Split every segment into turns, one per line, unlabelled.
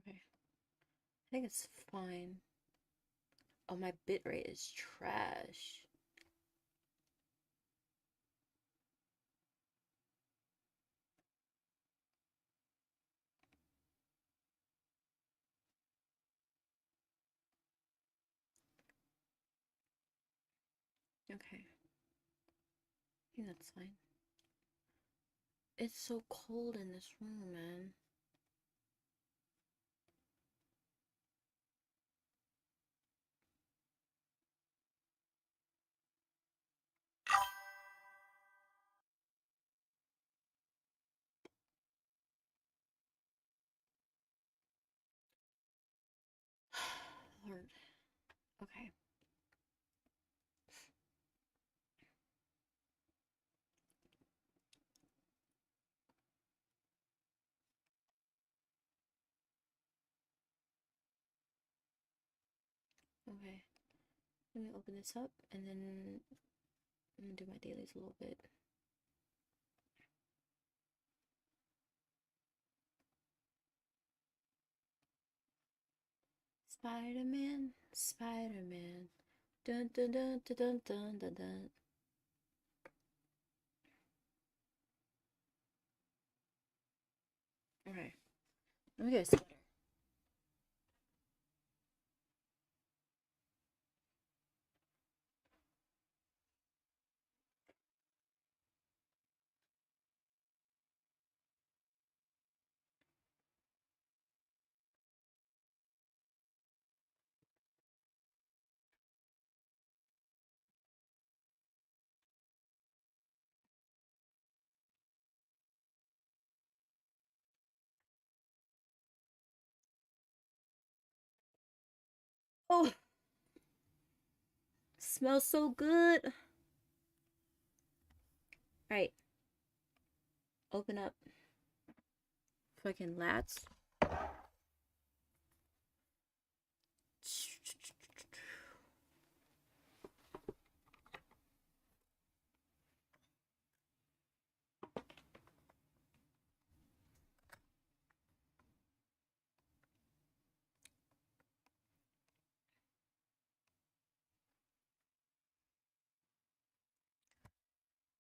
Okay. I think it's fine. Oh, my bitrate is trash. Okay. I think that's fine. It's so cold in this room, man. Lord. Okay. Okay. Let me open this up and then I'm gonna do my dailies a little bit. Spider-Man, Spider-Man. Dun dun dun dun dun dun dun dun. Okay. Let me get a sweater. Oh, smells so good. Right. Open up. Fucking lats.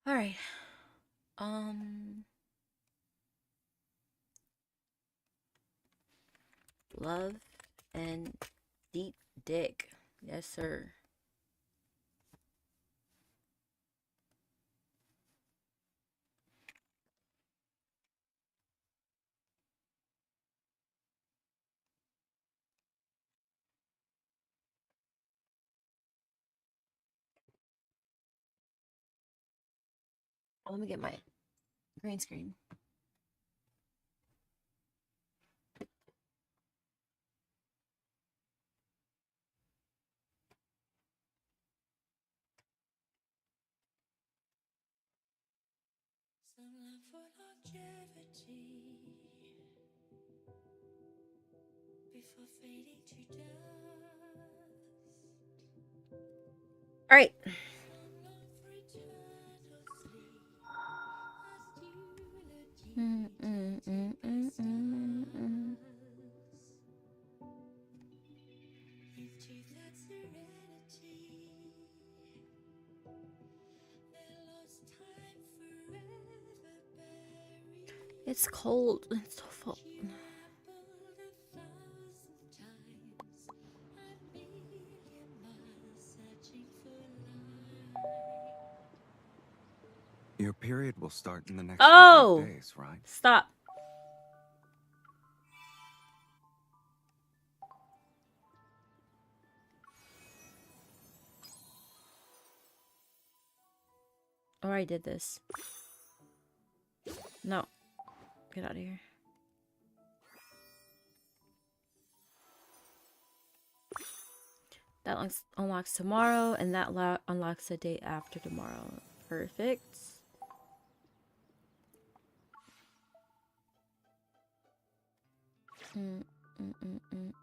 All right. Love and deep dick. Yes, sir. Let me get my green screen.
Some love for longevity before fading to dust.
All right.
Some long for eternal sleep as eulogy
Mm, mm,
to
mm,
my
mm, mm, mm.
stars. Into that serenity, their lost time forever buried.
It's cold. It's so full.
She rambled 1,000 times, a million miles searching for light.
Your period will start in the next couple of
Oh,
days, right?
stop. I already did this. No. Get out of here. That unlocks tomorrow, and that unlocks the day after tomorrow. Perfect. Mm, mm, mm, mm.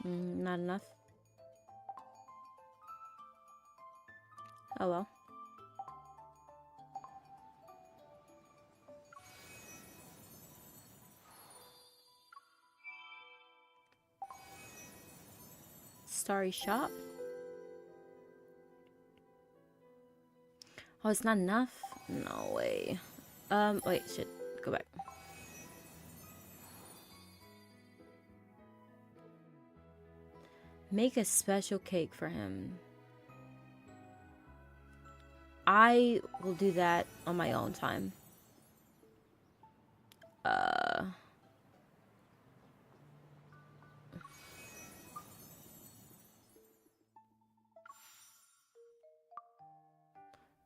Not enough. Oh well. Starry shop. Oh, it's not enough? No way. Wait, shit. Go back. Make a special cake for him. I will do that on my own time.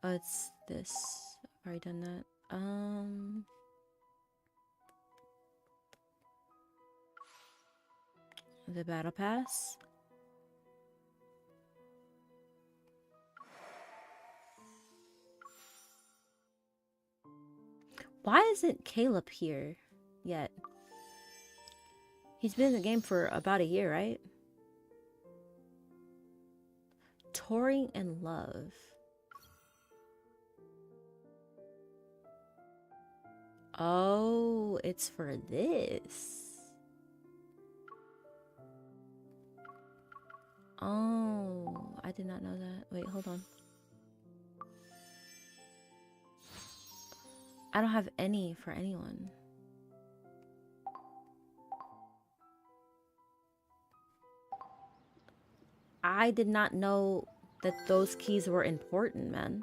Oh, it's this. I've already done that. The battle pass. Why isn't Caleb here yet? He's been in the game for about a year, right? Touring and Love. Oh, it's for this. Oh, I did not know that. Wait, hold on. I don't have any for anyone. I did not know that those keys were important, man.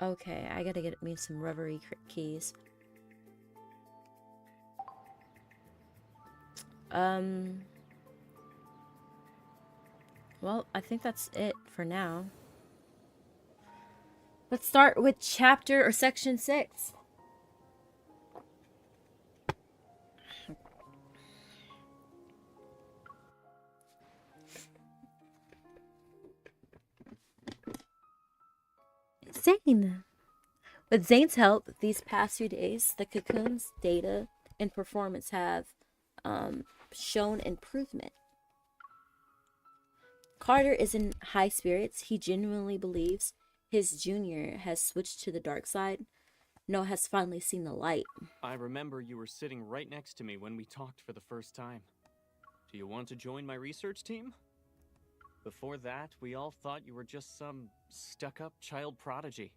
Okay, I gotta get me some Reverie keys. Well, I think that's it for now. Let's start with chapter or section 6. Zane. With Zane's help, these past few days, the Cocoon's data and performance have shown improvement. Carter is in high spirits. He genuinely believes his junior has switched to the dark side. Noah has finally seen the light.
I remember you were sitting right next to me when we talked for the first time. Do you want to join my research team? Before that, we all thought you were just some stuck-up child prodigy.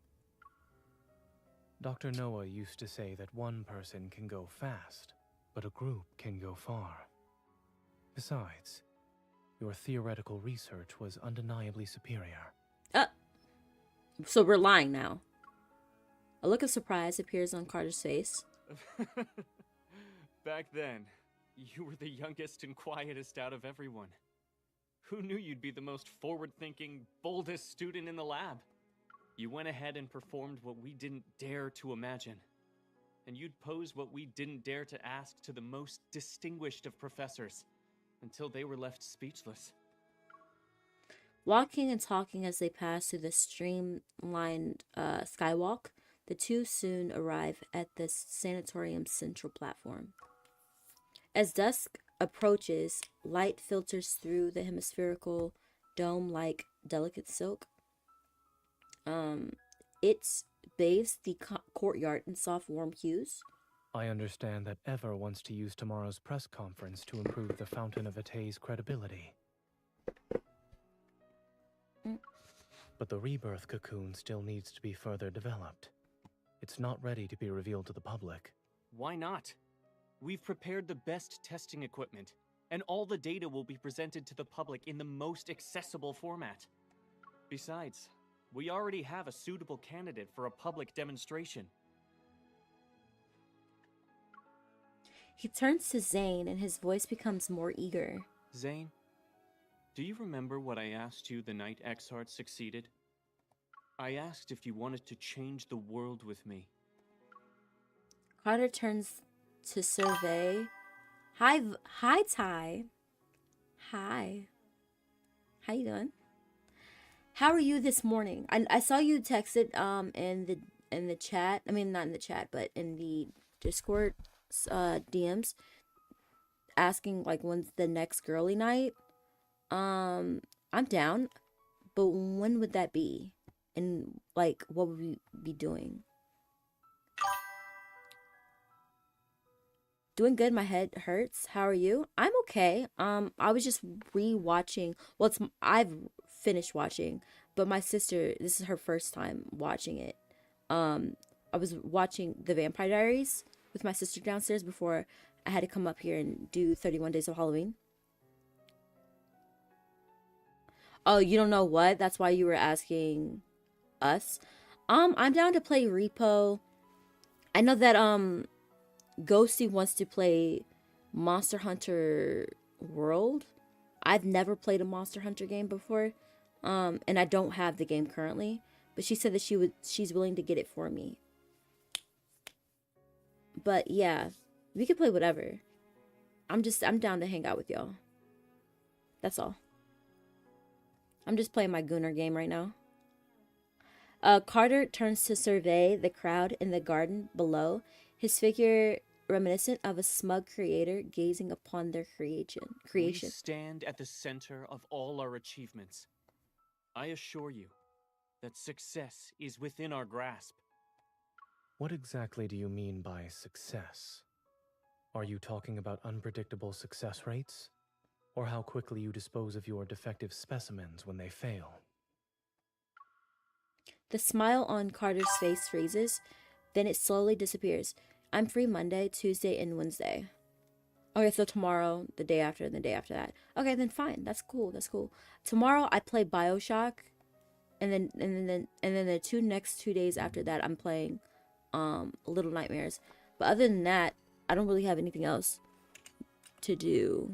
Dr. Noah used to say that one person can go fast, but a group can go far. Besides, your theoretical research was undeniably superior.
So we're lying now. A look of surprise appears on Carter's face.
Back then, you were the youngest and quietest out of everyone. Who knew you'd be the most forward-thinking, boldest student in the lab? You went ahead and performed what we didn't dare to imagine. And you'd pose what we didn't dare to ask to the most distinguished of professors, until they were left speechless.
Walking and talking as they pass through the streamlined skywalk, the two soon arrive at the sanatorium's central platform. As dusk approaches, light filters through the hemispherical dome like delicate silk. It bathes the courtyard in soft, warm hues.
I understand that Ever wants to use tomorrow's press conference to improve the Fountain of Atay's credibility. But the rebirth cocoon still needs to be further developed. It's not ready to be revealed to the public.
Why not? We've prepared the best testing equipment, and all the data will be presented to the public in the most accessible format. Besides, we already have a suitable candidate for a public demonstration.
He turns to Zane and his voice becomes more eager.
Zane, do you remember what I asked you the night Exart succeeded? I asked if you wanted to change the world with me.
Carter turns to survey. Hi, Ty. Hi. How you doing? How are you this morning? I saw you texted in the chat. I mean, not in the chat, but in the Discord DMs asking like when's the next girly night. I'm down, but when would that be? And like what would we be doing? Doing good. My head hurts. How are you? I'm okay. I was just rewatching. Well, I've finished watching, but my sister, this is her first time watching it. I was watching The Vampire Diaries with my sister downstairs before I had to come up here and do 31 Days of Halloween. Oh, you don't know what? That's why you were asking us. I'm down to play Repo. I know that Ghosty wants to play Monster Hunter World. I've never played a Monster Hunter game before. And I don't have the game currently, but she said that she's willing to get it for me. But yeah, we could play whatever. I'm down to hang out with y'all. That's all. I'm just playing my Gunnar game right now. Carter turns to survey the crowd in the garden below, his figure reminiscent of a smug creator gazing upon their creation.
We stand at the center of all our achievements. I assure you that success is within our grasp.
What exactly do you mean by success? Are you talking about unpredictable success rates? Or how quickly you dispose of your defective specimens when they fail?
The smile on Carter's face freezes, then it slowly disappears. I'm free Monday, Tuesday, and Wednesday. Okay, so tomorrow, the day after, and the day after that. Okay, then fine. That's cool. That's cool. Tomorrow I play BioShock, and then the next 2 days after that I'm playing Little Nightmares. But other than that, I don't really have anything else to do.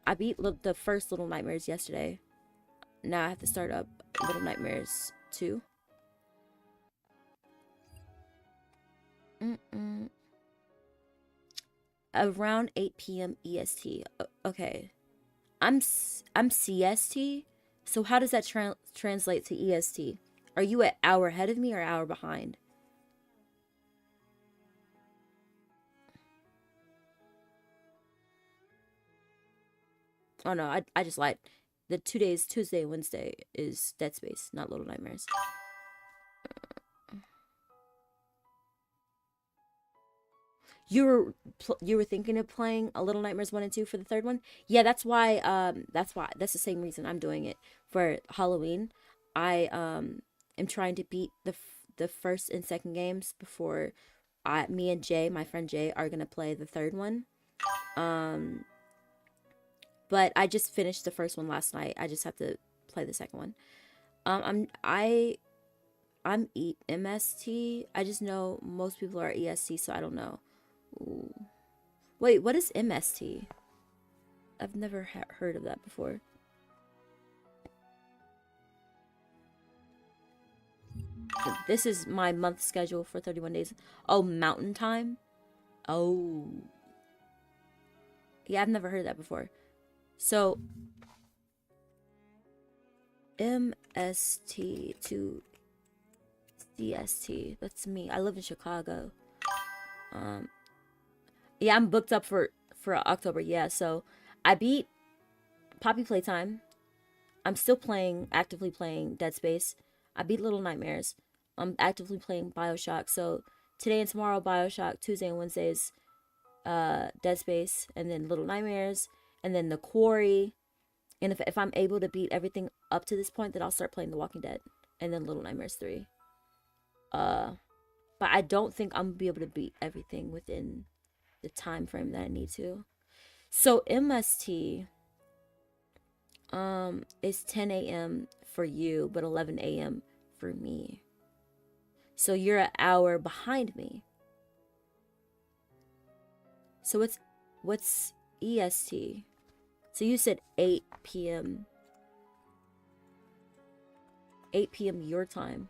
I beat the first Little Nightmares yesterday. Now I have to start up Little Nightmares 2. Around 8 p.m. EST. Okay. I'm CST. So how does that translate to EST? Are you an hour ahead of me or an hour behind? Oh no, I just lied. The 2 days, Tuesday and Wednesday, is Dead Space, not Little Nightmares. You were thinking of playing a Little Nightmares 1 and 2 for the third one? Yeah, that's why that's the same reason I'm doing it for Halloween. I am trying to beat the first and second games before me and Jay, my friend Jay, are going to play the third one. But I just finished the first one last night. I just have to play the second one. I'm MST. I just know most people are EST, so I don't know. Ooh. Wait, what is MST? I've never heard of that before. This is my month schedule for 31 days. Oh, Mountain Time? Oh. Yeah, I've never heard that before. So, MST to CST. That's me. I live in Chicago. Yeah, I'm booked up for October. Yeah, so I beat Poppy Playtime. I'm still actively playing Dead Space. I beat Little Nightmares. I'm actively playing BioShock. So today and tomorrow, BioShock. Tuesday and Wednesday is Dead Space, and then Little Nightmares, and then The Quarry. And if I'm able to beat everything up to this point, then I'll start playing The Walking Dead, and then Little Nightmares 3. But I don't think I'm gonna be able to beat everything within the time frame that I need to. So MST is 10 a.m. for you, but 11 a.m. for me. So you're an hour behind me. So what's EST? So you said 8 p.m. 8 p.m. your time.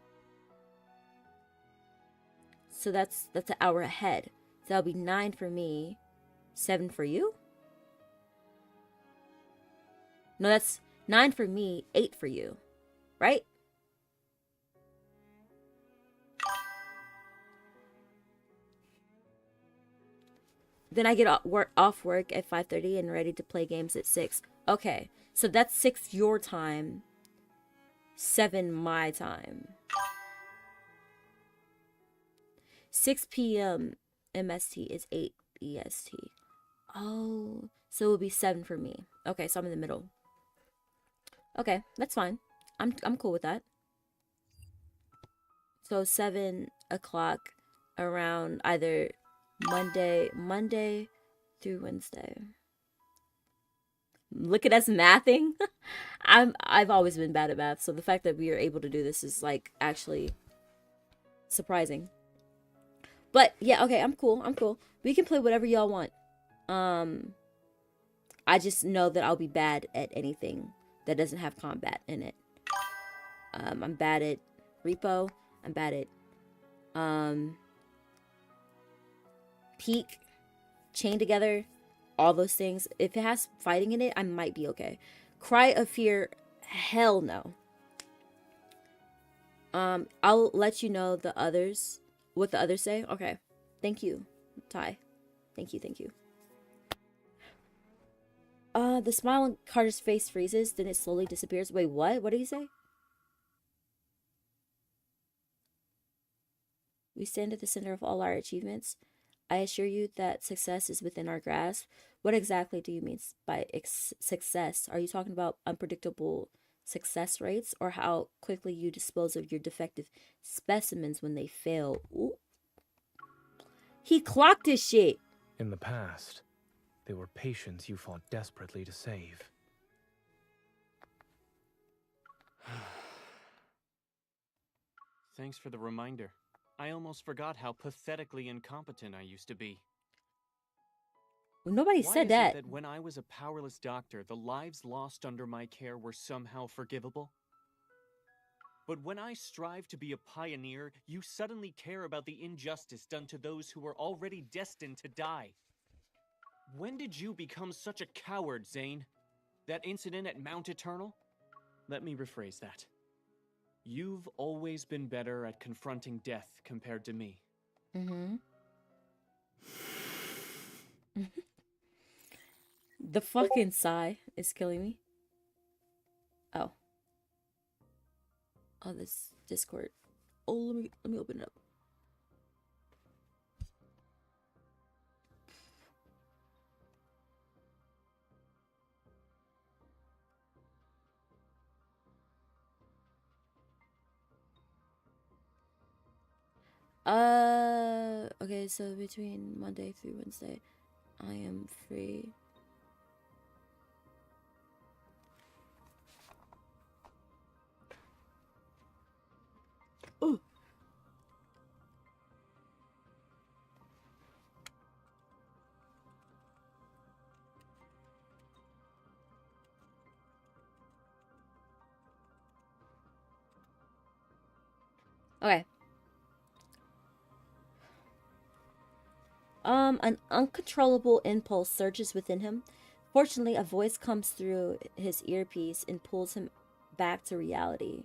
So that's an hour ahead. So that'll be 9 for me, 7 for you? No, 9 for me, 8 for you. Right? Then I get off work at 5:30 and ready to play games at 6. Okay, so that's 6 your time, 7 my time. 6 p.m. MST is 8 EST. Oh, so it would be 7 for me. Okay, so I'm in the middle. Okay, that's fine. I'm cool with that. So 7 o'clock around either Monday through Wednesday. Look at us mathing. I've always been bad at math, so the fact that we are able to do this is like actually surprising. But yeah, okay, I'm cool. We can play whatever y'all want. I just know that I'll be bad at anything that doesn't have combat in it. I'm bad at repo. I'm bad at peak, chain together, all those things. If it has fighting in it, I might be okay. Cry of Fear, hell no. I'll let you know what the others say. Okay. Thank you, Ty. Thank you. The smile on Carter's face freezes, then it slowly disappears. Wait, what? What did he say? We stand at the center of all our achievements. I assure you that success is within our grasp. What exactly do you mean by success? Are you talking about unpredictable success rates or how quickly you dispose of your defective specimens when they fail? Ooh. He clocked his shit.
In the past, they were patients you fought desperately to save.
Thanks for the reminder. I almost forgot how pathetically incompetent I used to be.
Nobody
Why
said
is
that.
it that when I was a powerless doctor, the lives lost under my care were somehow forgivable? But when I strive to be a pioneer, you suddenly care about the injustice done to those who were already destined to die. When did you become such a coward, Zane? That incident at Mount Eternal? Let me rephrase that. You've always been better at confronting death compared to me.
Mm-hmm. The fucking sigh is killing me. Oh. Oh, this Discord. Oh, let me open it up. Okay, so between Monday through Wednesday, I am free. Ooh. Okay. An uncontrollable impulse surges within him. Fortunately, a voice comes through his earpiece and pulls him back to reality.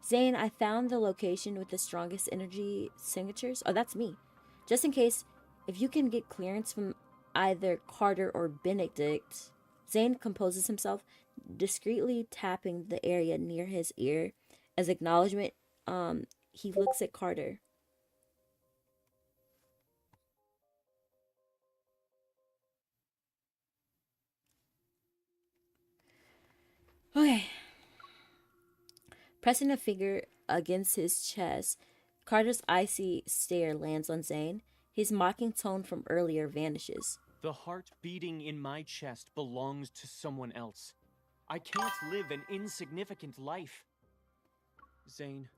Zane, I found the location with the strongest energy signatures. Oh, that's me. Just in case, if you can get clearance from either Carter or Benedict. Zane composes himself, discreetly tapping the area near his ear. As acknowledgement, he looks at Carter. Okay. Pressing a finger against his chest, Carter's icy stare lands on Zane. His mocking tone from earlier vanishes.
The heart beating in my chest belongs to someone else. I can't live an insignificant life. Zane,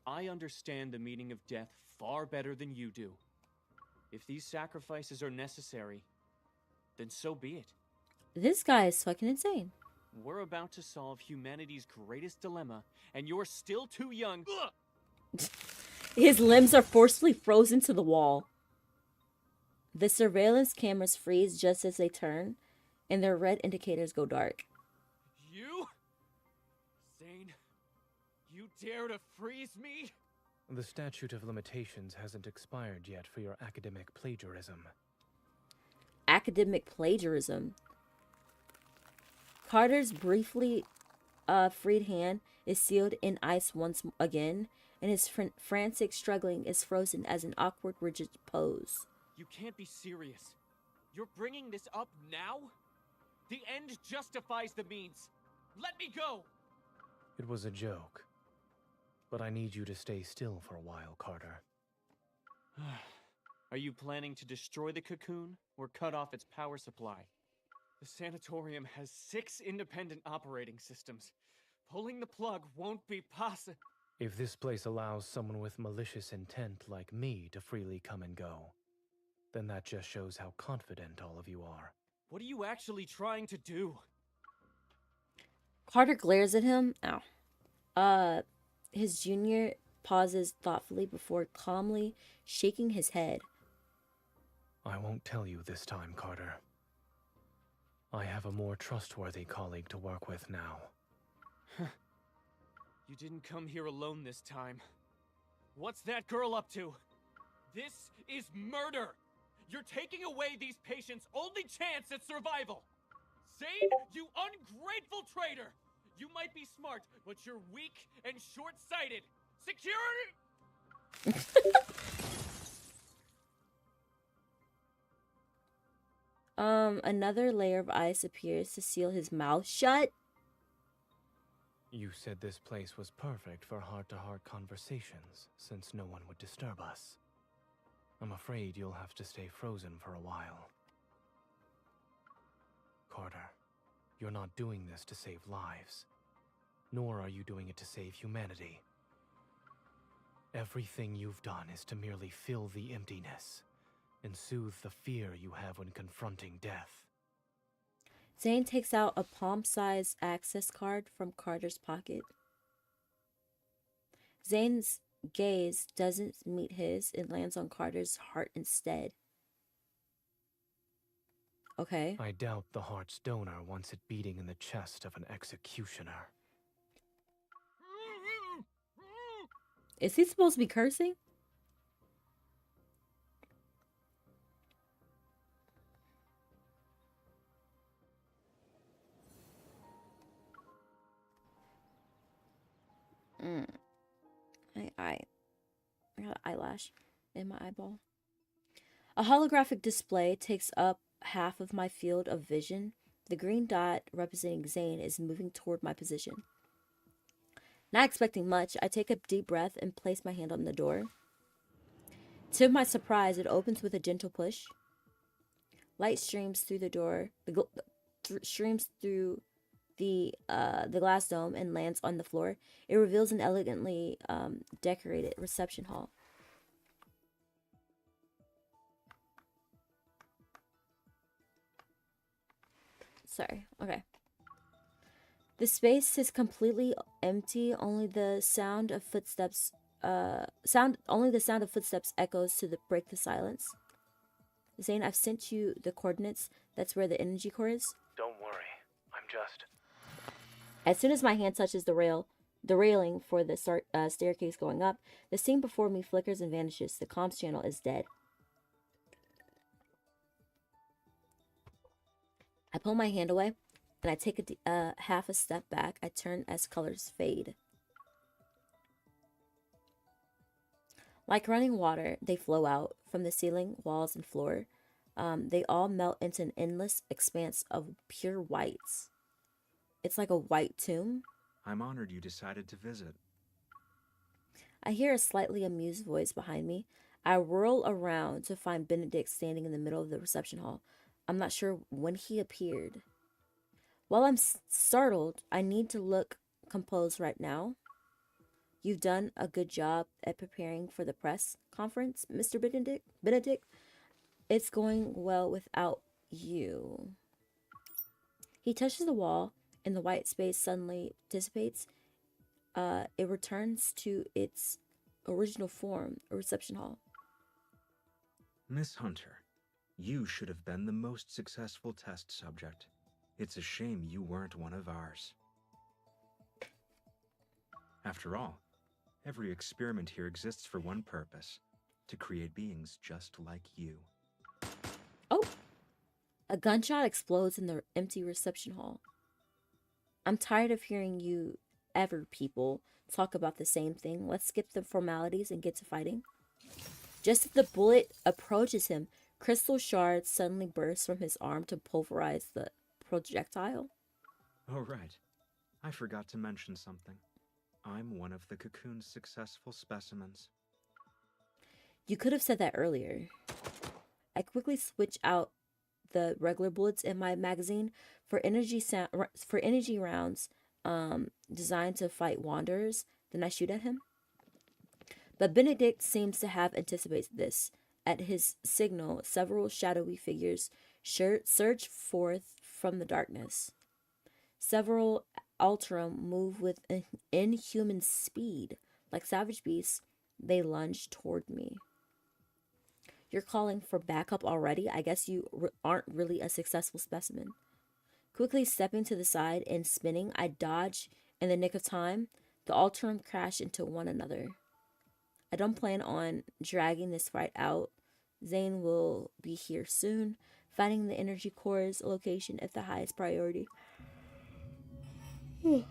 I understand the meaning of death far better than you do. If these sacrifices are necessary, then so be it.
This guy is fucking insane.
We're about to solve humanity's greatest dilemma, and you're still too young.
His limbs are forcefully frozen to the wall. The surveillance cameras freeze just as they turn, and their red indicators go dark.
You? Zane, you dare to freeze me?
The statute of limitations hasn't expired yet for your academic plagiarism.
Academic plagiarism. Carter's briefly freed hand is sealed in ice once again, and his frantic struggling is frozen as an awkward, rigid pose.
You can't be serious. You're bringing this up now? The end justifies the means. Let me go!
It was a joke. But I need you to stay still for a while, Carter.
Are you planning to destroy the cocoon or cut off its power supply? The sanatorium has 6 independent operating systems. Pulling the plug won't be possible.
If this place allows someone with malicious intent like me to freely come and go, then that just shows how confident all of you are.
What are you actually trying to do?
Carter glares at him. Ow. His junior pauses thoughtfully before calmly shaking his head.
I won't tell you this time, Carter. I have a more trustworthy colleague to work with now.
You didn't come here alone this time. What's that girl up to? This is murder! You're taking away these patients' only chance at survival! Zane, you ungrateful traitor! You might be smart, but you're weak and short-sighted! Security!
Another layer of ice appears to seal his mouth shut.
You said this place was perfect for heart-to-heart conversations, since no one would disturb us. I'm afraid you'll have to stay frozen for a while. Carter, you're not doing this to save lives, nor are you doing it to save humanity. Everything you've done is to merely fill the emptiness and soothe the fear you have when confronting death.
Zane takes out a palm-sized access card from Carter's pocket. Zane's gaze doesn't meet his, it lands on Carter's heart instead. Okay.
I doubt the heart's donor wants it beating in the chest of an executioner.
Is he supposed to be cursing? I got an eyelash in my eyeball. A holographic display takes up half of my field of vision. The green dot representing Zane is moving toward my position. Not expecting much, I take a deep breath and place my hand on the door. To my surprise, it opens with a gentle push. Light streams through the door, streams through the glass dome and lands on the floor. It reveals an elegantly decorated reception hall. Sorry. Okay. The space is completely empty. Only the sound of footsteps echoes to break the silence. Zane, I've sent you the coordinates. That's where the energy core is.
Don't worry. I'm just...
As soon as my hand touches the railing for the staircase going up, the scene before me flickers and vanishes. The comms channel is dead. I pull my hand away, and I take half a step back. I turn as colors fade. Like running water, they flow out from the ceiling, walls, and floor. They all melt into an endless expanse of pure whites. It's like a white tomb.
I'm honored you decided to visit.
I hear a slightly amused voice behind me. I whirl around to find Benedict standing in the middle of the reception hall. I'm not sure when he appeared. While I'm startled, I need to look composed right now. You've done a good job at preparing for the press conference, Mr. Benedict. It's going well without you. He touches the wall, and the white space suddenly dissipates. It returns to its original form, a reception hall.
Miss Hunter, you should have been the most successful test subject. It's a shame you weren't one of ours. After all, every experiment here exists for one purpose: to create beings just like you.
Oh! A gunshot explodes in the empty reception hall. I'm tired of hearing you people talk about the same thing. Let's skip the formalities and get to fighting. Just as the bullet approaches him, crystal shards suddenly burst from his arm to pulverize the projectile.
Oh, right. I forgot to mention something. I'm one of the Cocoon's successful specimens.
You could have said that earlier. I quickly switch out the regular bullets in my magazine for energy rounds designed to fight wanderers. Then I shoot at him. But Benedict seems to have anticipated this. At his signal, several shadowy figures surge forth from the darkness. Several Alterum move with inhuman speed. Like savage beasts, they lunge toward me. You're calling for backup already? I guess you aren't really a successful specimen. Quickly stepping to the side and spinning, I dodge in the nick of time. The Alterum crash into one another. I don't plan on dragging this fight out. Zane will be here soon. Finding the energy core's location is the highest priority. I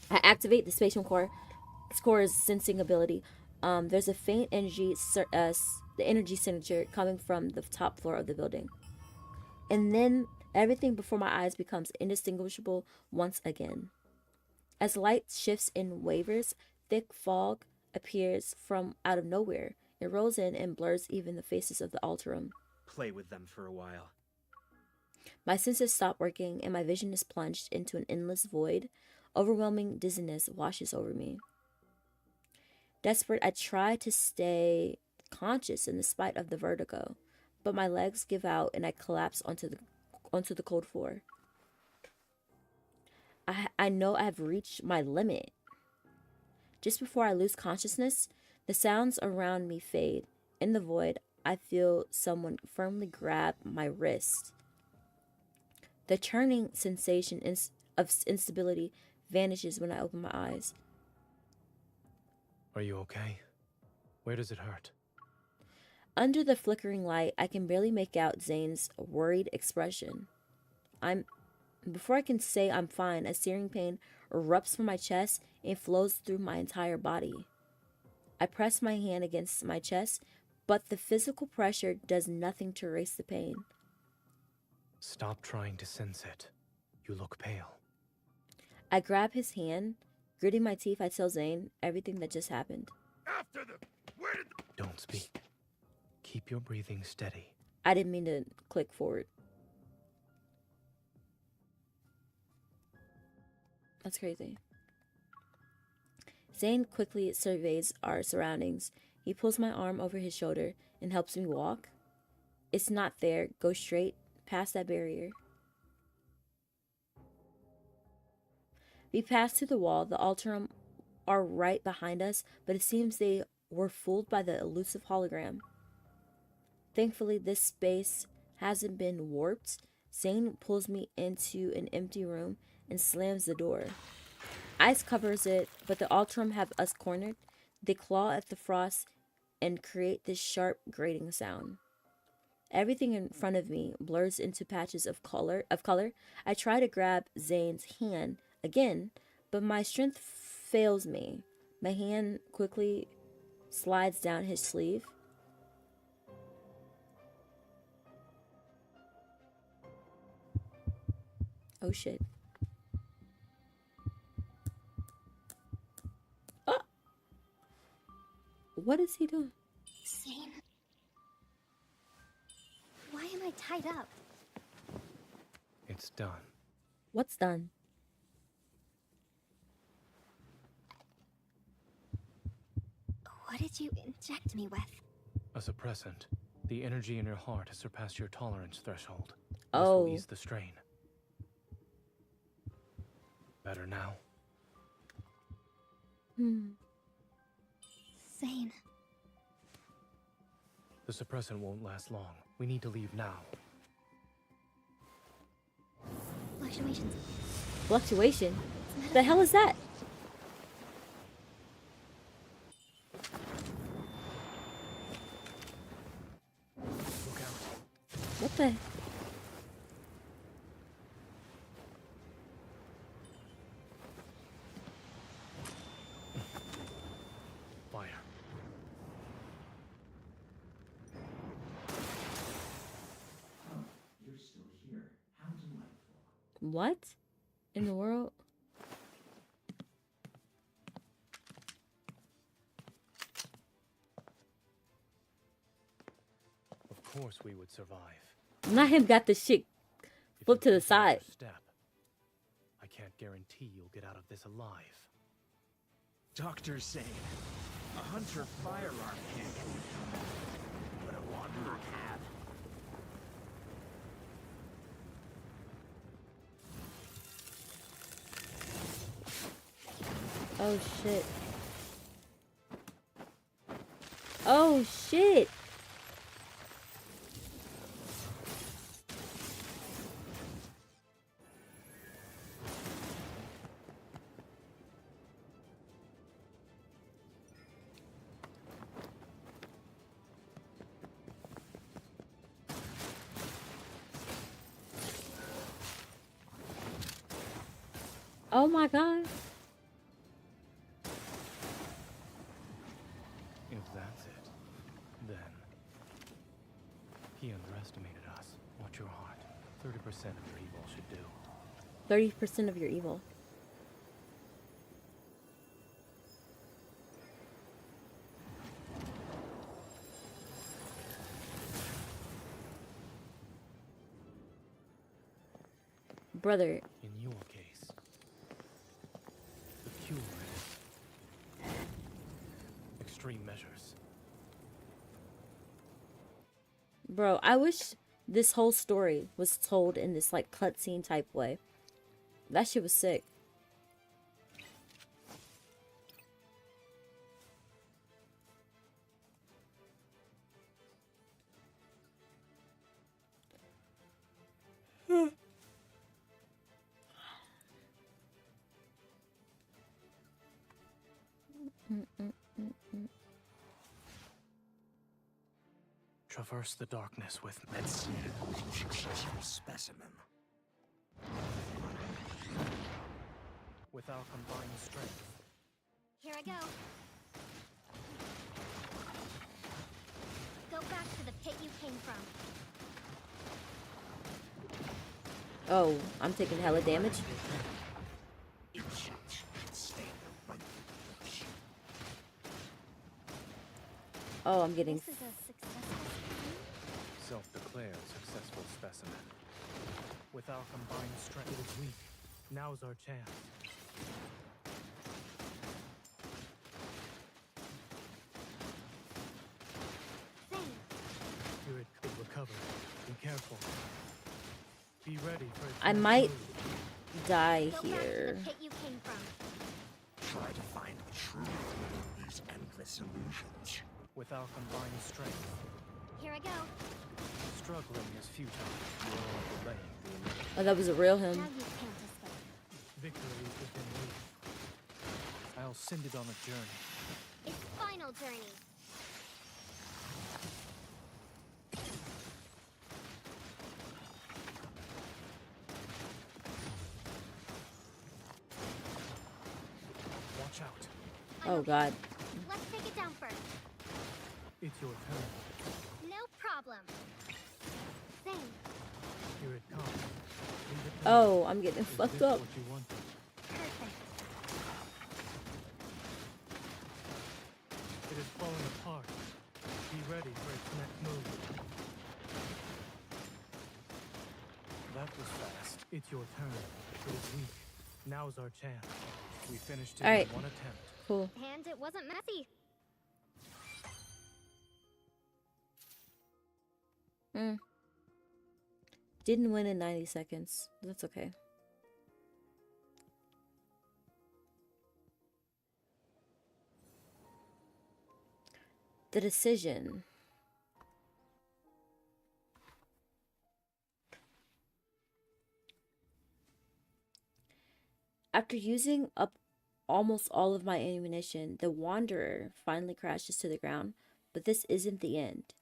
activate the spatial core's sensing ability. There's a faint the energy signature coming from the top floor of the building. And then everything before my eyes becomes indistinguishable once again. As light shifts and wavers, thick fog appears from out of nowhere. It rolls in and blurs even the faces of the Alterum.
Play with them for a while.
My senses stop working and my vision is plunged into an endless void. Overwhelming dizziness washes over me. Desperate, I try to stay conscious in spite of the vertigo, but my legs give out and I collapse onto the cold floor. I know I've reached my limit. Just before I lose consciousness, the sounds around me fade. In the void, I feel someone firmly grab my wrist. The churning sensation of instability vanishes when I open my eyes.
Are you okay? Where does it hurt?
Under the flickering light, I can barely make out Zane's worried expression. Before I can say I'm fine, a searing pain erupts from my chest and flows through my entire body. I press my hand against my chest, but the physical pressure does nothing to erase the pain.
Stop trying to sense it. You look pale.
I grab his hand. Gritting my teeth, I tell Zane everything that just happened.
Don't speak. Keep your breathing steady.
I didn't mean to click forward. That's crazy. Zane quickly surveys our surroundings. He pulls my arm over his shoulder and helps me walk. It's not there. Go straight past that barrier. We pass through the wall. The Alterum are right behind us, but it seems they were fooled by the elusive hologram. Thankfully, this space hasn't been warped. Zane pulls me into an empty room and slams the door. Ice covers it, but the Alterum have us cornered. They claw at the frost and create this sharp grating sound. Everything in front of me blurs into patches of color. I try to grab Zane's hand again, but my strength fails me. My hand quickly slides down his sleeve. Oh shit. Oh! What is he doing?
Zane? Why am I tied up?
It's done.
What's done?
What did you inject me with?
A suppressant. The energy in your heart has surpassed your tolerance threshold. This
Oh.
will ease the strain. Better now?
Zane.
The suppressant won't last long. We need to leave now.
Fluctuations.
Fluctuation? The hell is that?
Look out.
What the?
Fire.
You're still here. How delightful.
What? In the world?
Of course we would survive.
Not him got the shit
If
flipped
you
to the
take another
side.
Step, I can't guarantee you'll get out of this alive.
Doctors say a hunter firearm can't kill, but a wanderer can.
Oh shit. Oh shit. Oh my god.
If that's it, then he underestimated us. Watch your heart. 30% of your evil should do.
30% of your evil. Brother,
In your case, the cure is extreme measures.
bro, I wish this whole story was told in this like cutscene type way. That shit was sick.
Traverse the darkness with me.
Let's see a successful specimen.
With our combined strength.
Here I go. Go back to the pit you came from.
Oh, I'm taking hella damage. Oh, I'm getting.
This is a successful
Self-declared successful specimen. With our combined strength, it is weak. Now's our chance.
thing.
Here it could recover. Be careful. Be ready for its
I
next
might
move.
die
Go back to
here.
the pit you came from.
Try to find the truth in these endless illusions.
With our combined strength.
Here I go.
Struggling is futile. You are delaying the inevitable.
Oh, that was a real
Now
him.
you can't escape.
Victory is within reach. I'll send it on a journey.
Its final journey.
Watch out.
Oh god.
Let's take it down first.
It's your turn.
No problem. Thing.
Here it comes. Leave it to me.
Oh, I'm getting
Is
fucked
this
up.
what you wanted?
Perfect.
It is falling apart. Be ready for its next move. That was fast. It's your turn. It is weak. Now's our chance. We finished it
All right.
in one attempt.
Cool.
And it wasn't messy.
Didn't win in 90 seconds. That's okay. The decision. After using up almost all of my ammunition, the Wanderer finally crashes to the ground, but this isn't the end.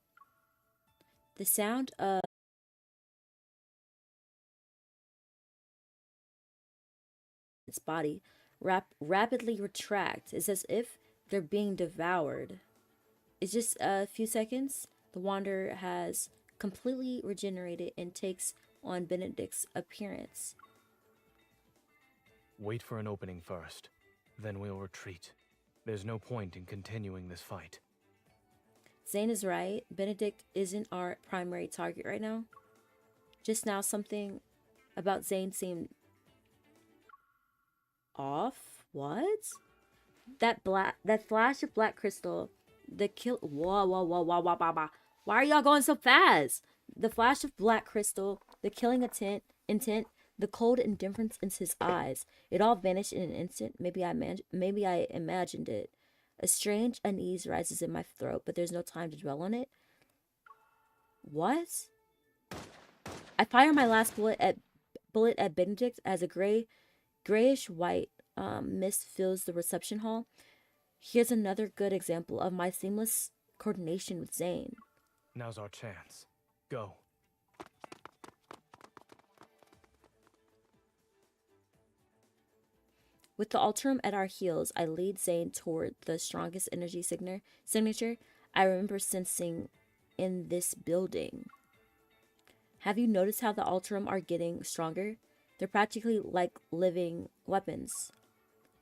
The sound of its body rapidly retracts. It's as if they're being devoured. It's just a few seconds. The Wanderer has completely regenerated and takes on Benedict's appearance.
Wait for an opening first. Then we'll retreat. There's no point in continuing this fight.
Zane is right. Benedict isn't our primary target right now. Just now, something about Zane seemed off. What? That flash of black crystal, the kill. Whoa, whoa, whoa, whoa, whoa, whoa, whoa. Why are y'all going so fast? The flash of black crystal, the killing intent, the cold indifference in his eyes. It all vanished in an instant. Maybe I imagined it. A strange unease rises in my throat, but there's no time to dwell on it. What? I fire my last bullet at Benedict as a grayish white mist fills the reception hall. Here's another good example of my seamless coordination with Zane.
Now's our chance. Go.
With the Alterum at our heels, I lead Zane toward the strongest energy signature I remember sensing in this building. Have you noticed how the Alterum are getting stronger? They're practically like living weapons.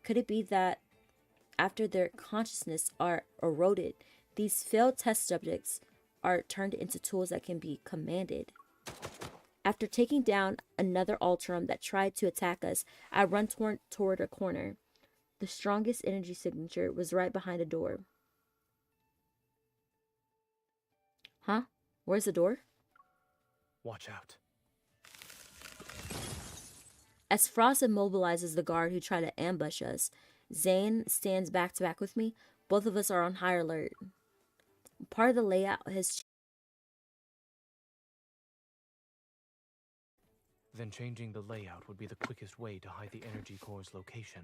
Could it be that after their consciousness are eroded, these failed test subjects are turned into tools that can be commanded? After taking down another Alterum that tried to attack us, I run toward a corner. The strongest energy signature was right behind a door. Huh? Where's the door?
Watch out.
As Frost immobilizes the guard who tried to ambush us, Zane stands back to back with me. Both of us are on high alert. Part of the layout has
Then changing the layout would be the quickest way to hide the energy core's location.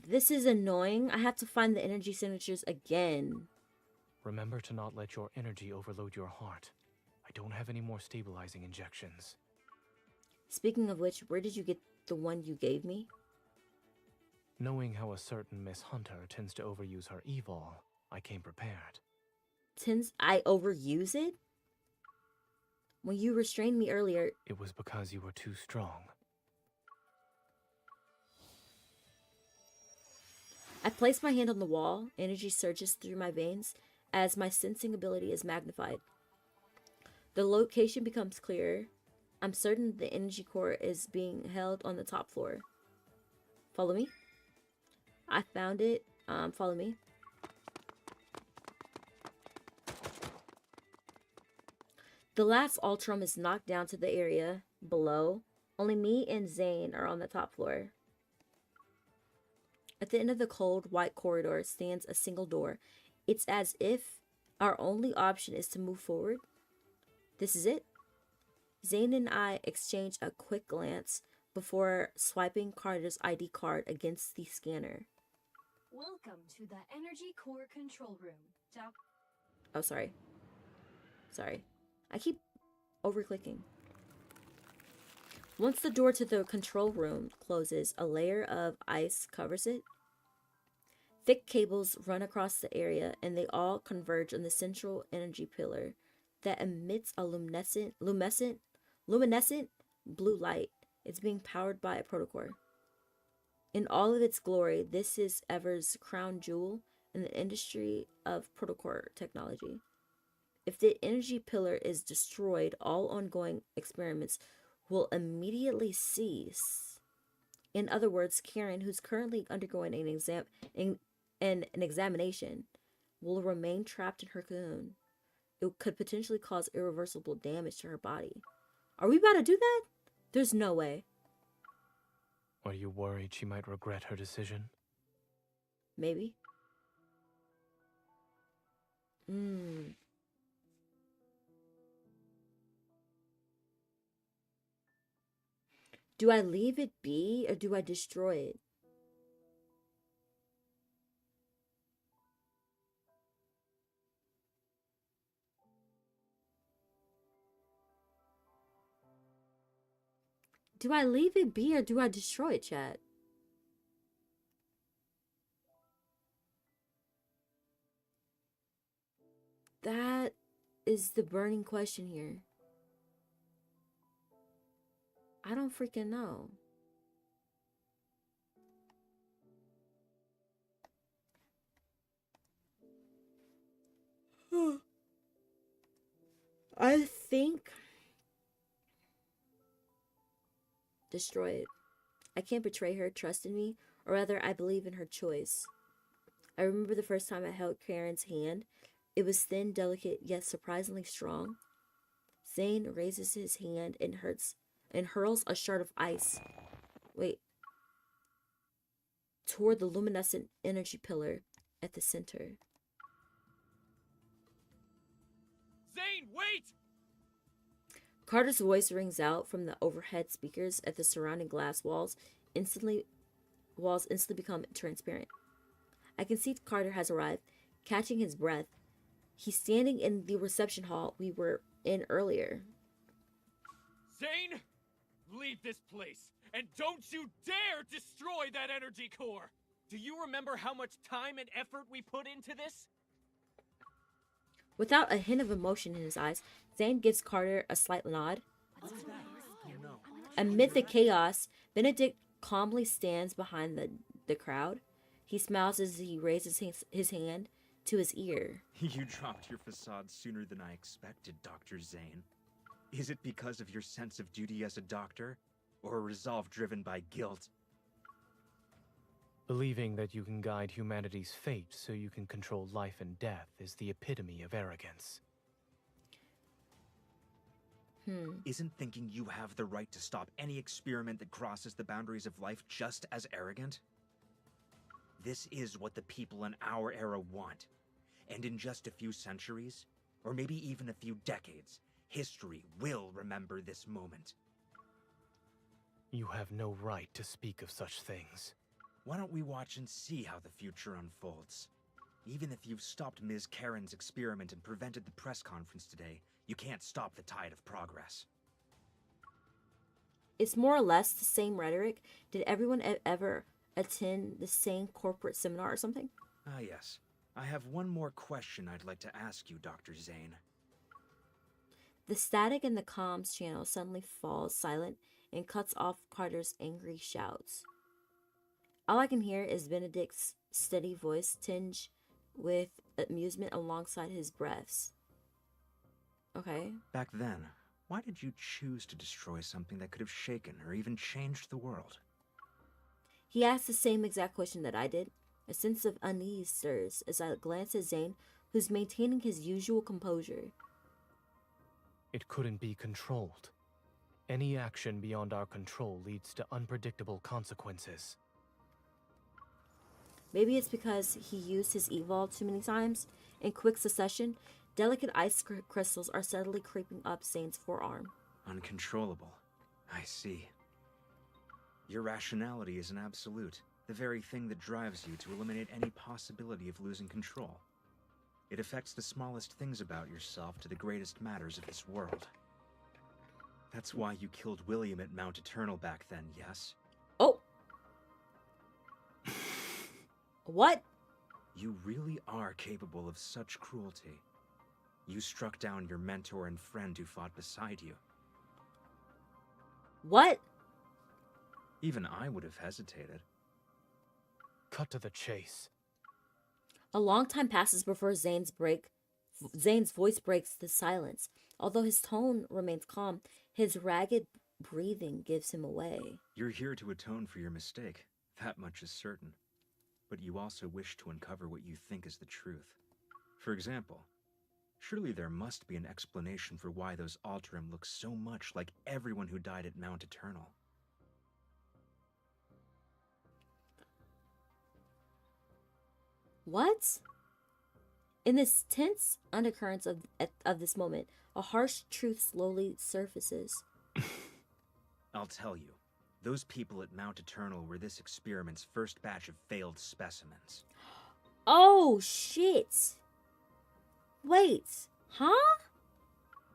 This is annoying. I have to find the energy signatures again.
Remember to not let your energy overload your heart. I don't have any more stabilizing injections.
Speaking of which, where did you get the one you gave me?
Knowing how a certain Miss Hunter tends to overuse her evol, I came prepared.
I overuse it? When you restrained me earlier...
It was because you were too strong.
I place my hand on the wall. Energy surges through my veins as my sensing ability is magnified. The location becomes clearer. I'm certain the energy core is being held on the top floor. Follow me. I found it. Follow me. The last Alterum is knocked down to the area below. Only me and Zane are on the top floor. At the end of the cold, white corridor stands a single door. It's as if our only option is to move forward. This is it. Zane and I exchange a quick glance before swiping Carter's ID card against the scanner.
Welcome to the Energy Core Control Room.
Oh, sorry. Sorry. I keep overclicking. Once the door to the control room closes, a layer of ice covers it. Thick cables run across the area, and they all converge on the central energy pillar that emits a luminescent blue light. It's being powered by a protocore. In all of its glory, this is Ever's crown jewel in the industry of protocore technology. If the energy pillar is destroyed, all ongoing experiments will immediately cease. In other words, Karen, who's currently undergoing an examination, will remain trapped in her cocoon. It could potentially cause irreversible damage to her body. Are we about to do that? There's no way.
Are you worried she might regret her decision?
Maybe. Do I leave it be or do I destroy it? Do I leave it be or do I destroy it, chat? That is the burning question here. I don't freaking know. I think destroy it. I can't betray her trust in me, or rather, I believe in her choice. I remember the first time I held Karen's hand. It was thin, delicate, yet surprisingly strong. Zane raises his hand and hurls a shard of ice. Wait. Toward the luminescent energy pillar at the center.
Zane, wait!
Carter's voice rings out from the overhead speakers at the surrounding glass walls instantly become transparent. I can see Carter has arrived, catching his breath. He's standing in the reception hall we were in earlier.
Zane, leave this place, and don't you dare destroy that energy core! Do you remember how much time and effort we put into this?
Without a hint of emotion in his eyes, Zane gives Carter a slight nod. Amid the chaos, Benedict calmly stands behind the crowd. He smiles as he raises his hand to his ear.
You dropped your facade sooner than I expected, Dr. Zane. Is it because of your sense of duty as a doctor, or a resolve driven by guilt?
Believing that you can guide humanity's fate so you can control life and death is the epitome of arrogance.
Isn't thinking you have the right to stop any experiment that crosses the boundaries of life just as arrogant? This is what the people in our era want. And in just a few centuries, or maybe even a few decades, history will remember this moment.
You have no right to speak of such things.
Why don't we watch and see how the future unfolds? Even if you've stopped Ms. Karen's experiment and prevented the press conference today, you can't stop the tide of progress.
It's more or less the same rhetoric. Did everyone ever attend the same corporate seminar or something?
Ah, yes. I have one more question I'd like to ask you, Dr. Zane.
The static in the comms channel suddenly falls silent and cuts off Carter's angry shouts. All I can hear is Benedict's steady voice tinged with amusement alongside his breaths. Okay.
Back then, why did you choose to destroy something that could have shaken or even changed the world?
He asked the same exact question that I did. A sense of unease stirs as I glance at Zane, who's maintaining his usual composure.
It couldn't be controlled. Any action beyond our control leads to unpredictable consequences.
Maybe it's because he used his evolve too many times. In quick succession, delicate ice crystals are steadily creeping up Zane's forearm.
Uncontrollable. I see. Your rationality is an absolute, the very thing that drives you to eliminate any possibility of losing control. It affects the smallest things about yourself to the greatest matters of this world. That's why you killed William at Mount Eternal back then, yes?
Oh! What?
You really are capable of such cruelty. You struck down your mentor and friend who fought beside you.
What?
Even I would have hesitated.
Cut to the chase.
A long time passes before Zane's voice breaks the silence. Although his tone remains calm, his ragged breathing gives him away.
You're here to atone for your mistake. That much is certain. But you also wish to uncover what you think is the truth. For example, surely there must be an explanation for why those Alterum look so much like everyone who died at Mount Eternal.
What? In this tense undercurrents of this moment, a harsh truth slowly surfaces.
I'll tell you. Those people at Mount Eternal were this experiment's first batch of failed specimens.
Oh, shit. Wait. Huh?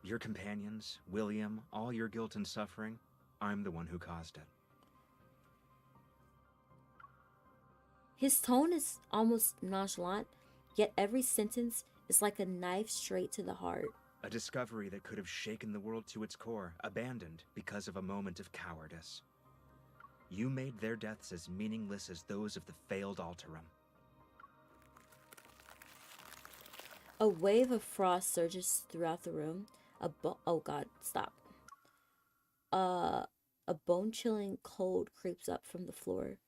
Your companions, William, all your guilt and suffering, I'm the one who caused it.
His tone is almost nonchalant, yet every sentence is like a knife straight to the heart.
A discovery that could have shaken the world to its core, abandoned because of a moment of cowardice. You made their deaths as meaningless as those of the failed Alterum.
A wave of frost surges throughout the room. Oh god, stop. A bone-chilling cold creeps up from the floor.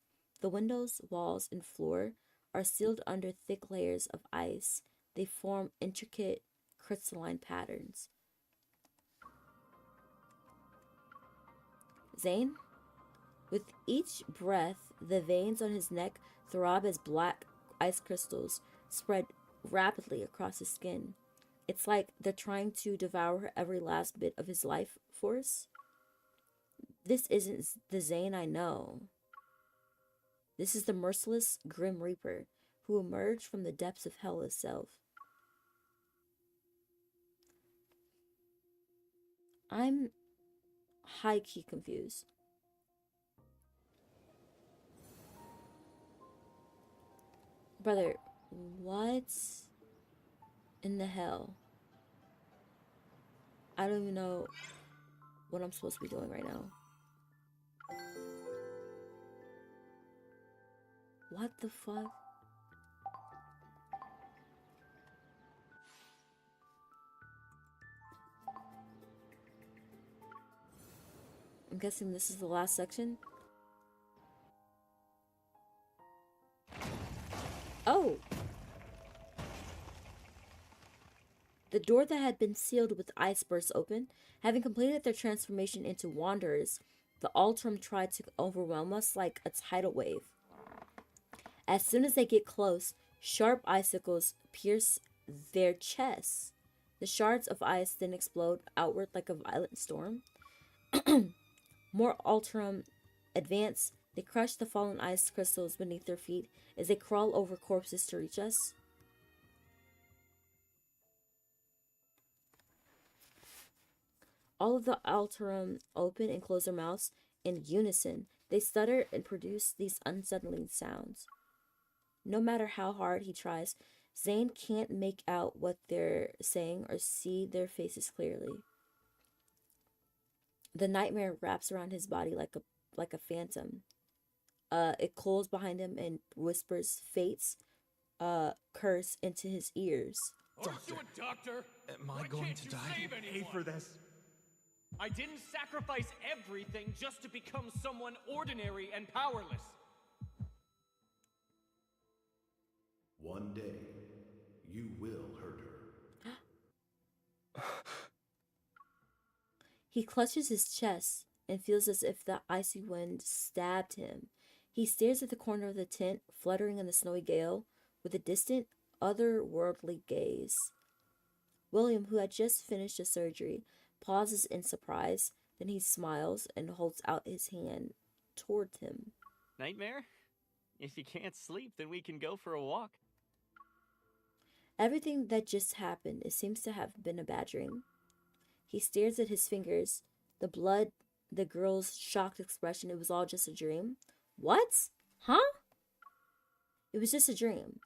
The windows, walls, and floor are sealed under thick layers of ice. They form intricate crystalline patterns. Zane? With each breath, the veins on his neck throb as black ice crystals spread rapidly across his skin. It's like they're trying to devour every last bit of his life force. This isn't the Zane I know. This is the merciless Grim Reaper who emerged from the depths of hell itself. I'm high-key confused. Brother, what in the hell? I don't even know what I'm supposed to be doing right now. What the fuck? I'm guessing this is the last section. Oh! The door that had been sealed with ice bursts open. Having completed their transformation into wanderers, the Alterum tried to overwhelm us like a tidal wave. As soon as they get close, sharp icicles pierce their chests. The shards of ice then explode outward like a violent storm. More Alterum advance. They crush the fallen ice crystals beneath their feet as they crawl over corpses to reach us. All of the Alterum open and close their mouths in unison. They stutter and produce these unsettling sounds. No matter how hard he tries, Zane can't make out what they're saying or see their faces clearly. The nightmare wraps around his body like a phantom. It coils behind him and whispers Fate's curse into his ears.
Aren't you a doctor?
Am
Why
I going
can't
to
you
die?
save anyone?
this.
I didn't sacrifice everything just to become someone ordinary and powerless.
One day, you will hurt her.
He clutches his chest and feels as if the icy wind stabbed him. He stares at the corner of the tent, fluttering in the snowy gale, with a distant, otherworldly gaze. William, who had just finished the surgery, pauses in surprise, then he smiles and holds out his hand toward him.
Nightmare? If you can't sleep, then we can go for a walk.
Everything that just happened, it seems to have been a bad dream. He stares at his fingers, the blood, the girl's shocked expression. It was all just a dream. What? Huh? It was just a dream.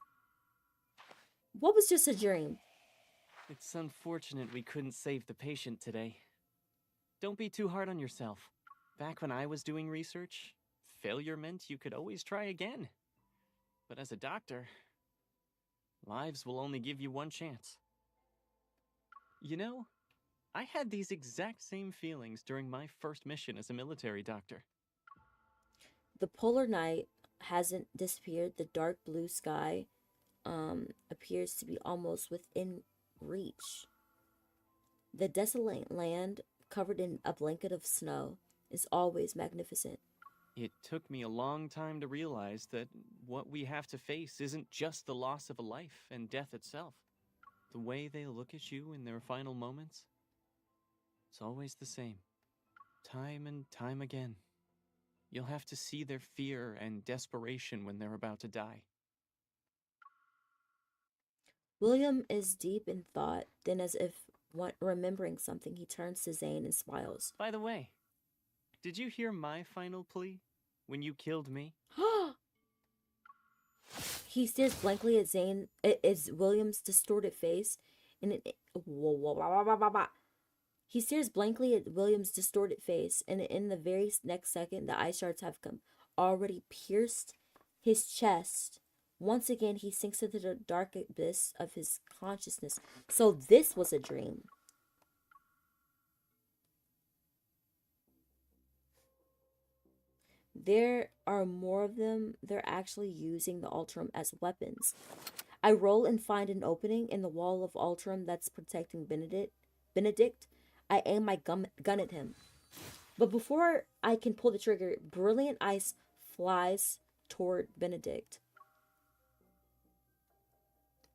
What was just a dream?
It's unfortunate we couldn't save the patient today. Don't be too hard on yourself. Back when I was doing research, failure meant you could always try again. But as a doctor, lives will only give you one chance. You know, I had these exact same feelings during my first mission as a military doctor.
The polar night hasn't disappeared. The dark blue sky appears to be almost within reach. The desolate land, covered in a blanket of snow, is always magnificent.
It took me a long time to realize that what we have to face isn't just the loss of a life and death itself. The way they look at you in their final moments, it's always the same. Time and time again. You'll have to see their fear and desperation when they're about to die.
William is deep in thought, then, as if remembering something, he turns to Zane and smiles.
By the way, did you hear my final plea when you killed me?
He stares blankly at Zane, at William's distorted face, and he stares blankly at William's distorted face, and in the very next second, the ice shards have already pierced his chest. Once again, he sinks into the dark abyss of his consciousness. So this was a dream. There are more of them. They're actually using the Ultram as weapons. I roll and find an opening in the wall of Ultram that's protecting Benedict. I aim my gun at him. But before I can pull the trigger, brilliant ice flies toward Benedict.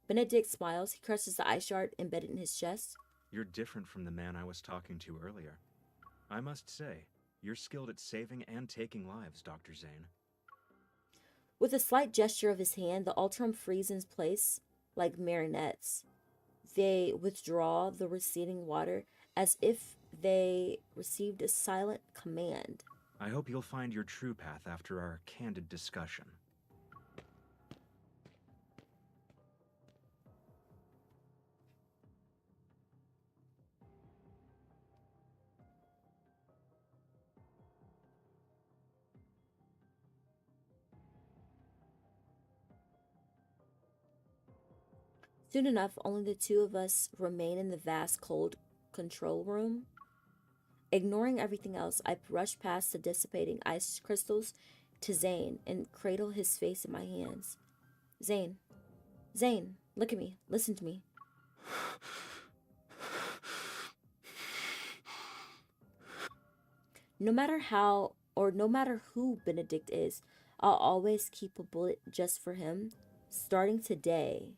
Benedict smiles. He crushes the ice shard embedded in his chest.
You're different from the man I was talking to earlier. I must say, you're skilled at saving and taking lives, Dr. Zane.
With a slight gesture of his hand, the Ultram freeze in place like marionettes. They withdraw the receding water as if they received a silent command.
I hope you'll find your true path after our candid discussion.
Soon enough, only the two of us remain in the vast, cold control room. Ignoring everything else, I brush past the dissipating ice crystals to Zane and cradle his face in my hands. Zane, look at me. Listen to me. No matter how or no matter who Benedict is, I'll always keep a bullet just for him, starting today.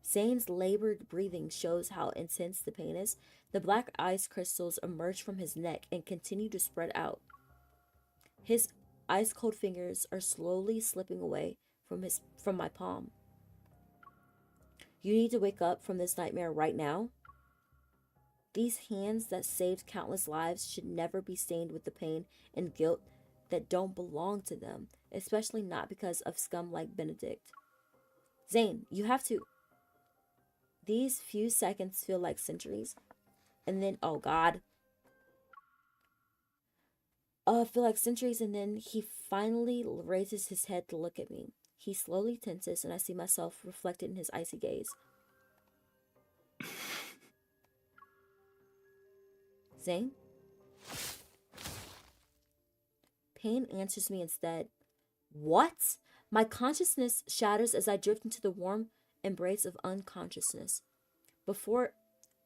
Zane's labored breathing shows how intense the pain is. The black ice crystals emerge from his neck and continue to spread out. His ice-cold fingers are slowly slipping away from my palm. You need to wake up from this nightmare right now. These hands that saved countless lives should never be stained with the pain and guilt that don't belong to them, especially not because of scum like Benedict. Zane, you have to... These few seconds feel like centuries. And then, oh God. Feel like centuries, and then he finally raises his head to look at me. He slowly tenses, and I see myself reflected in his icy gaze. Zane? Pain answers me instead. What? My consciousness shatters as I drift into the warm embrace of unconsciousness. Before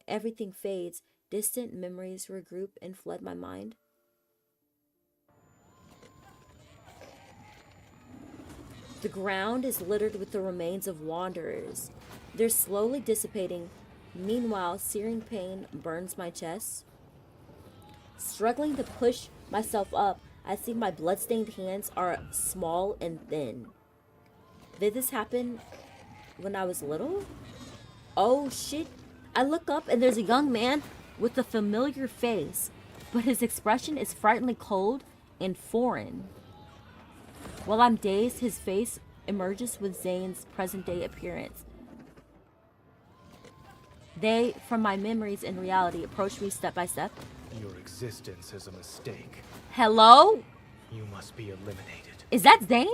everything fades, distant memories regroup and flood my mind. The ground is littered with the remains of wanderers. They're slowly dissipating. Meanwhile, searing pain burns my chest. Struggling to push myself up, I see my bloodstained hands are small and thin. Did this happen when I was little? Oh shit. I look up and there's a young man with a familiar face, but his expression is frighteningly cold and foreign. While I'm dazed, his face emerges with Zane's present-day appearance. They, from my memories and reality, approach me step by step.
Your existence is a mistake.
Hello?
You must be eliminated.
Is that Zane?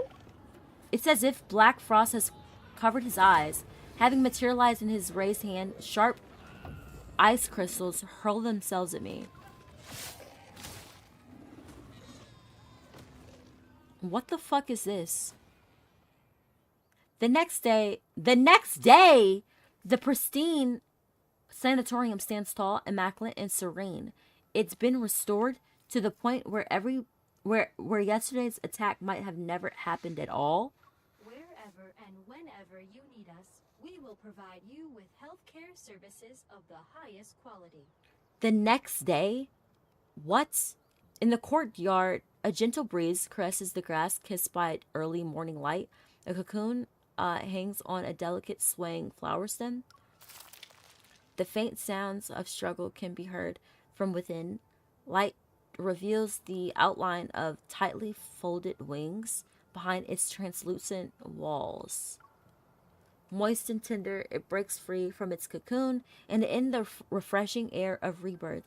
It's as if black frost has covered his eyes. Having materialized in his raised hand, sharp ice crystals hurl themselves at me. What the fuck is this? The next day, the pristine sanatorium stands tall, immaculate, and serene. It's been restored to the point where where yesterday's attack might have never happened at all.
Wherever and whenever you need us, we will provide you with healthcare services of the highest quality.
The next day, What? In the courtyard, a gentle breeze caresses the grass kissed by early morning light. A cocoon hangs on a delicate swaying flower stem. The faint sounds of struggle can be heard from within. Light reveals the outline of tightly folded wings behind its translucent walls. Moist and tender, it breaks free from its cocoon, and in the refreshing air of rebirth,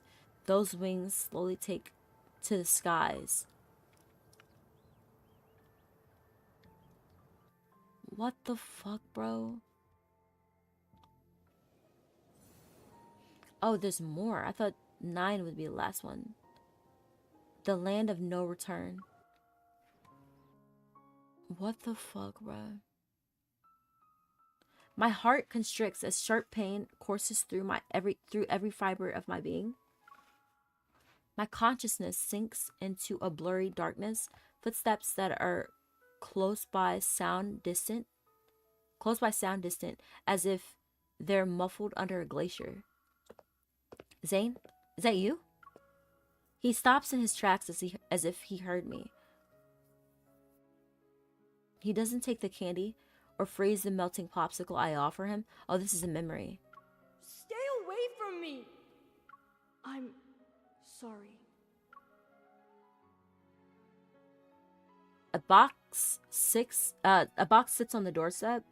those wings slowly take to the skies. What the fuck, bro? Oh, there's more. I thought 9 would be the last one. The land of no return. What the fuck, bro? My heart constricts as sharp pain courses through every fiber of my being. My consciousness sinks into a blurry darkness, footsteps that are close by sound distant, as if they're muffled under a glacier. Zane, is that you? He stops in his tracks as if he heard me. He doesn't take the candy or freeze the melting popsicle I offer him. Oh, this is a memory.
Stay away from me! I'm sorry.
A box sits on the doorstep.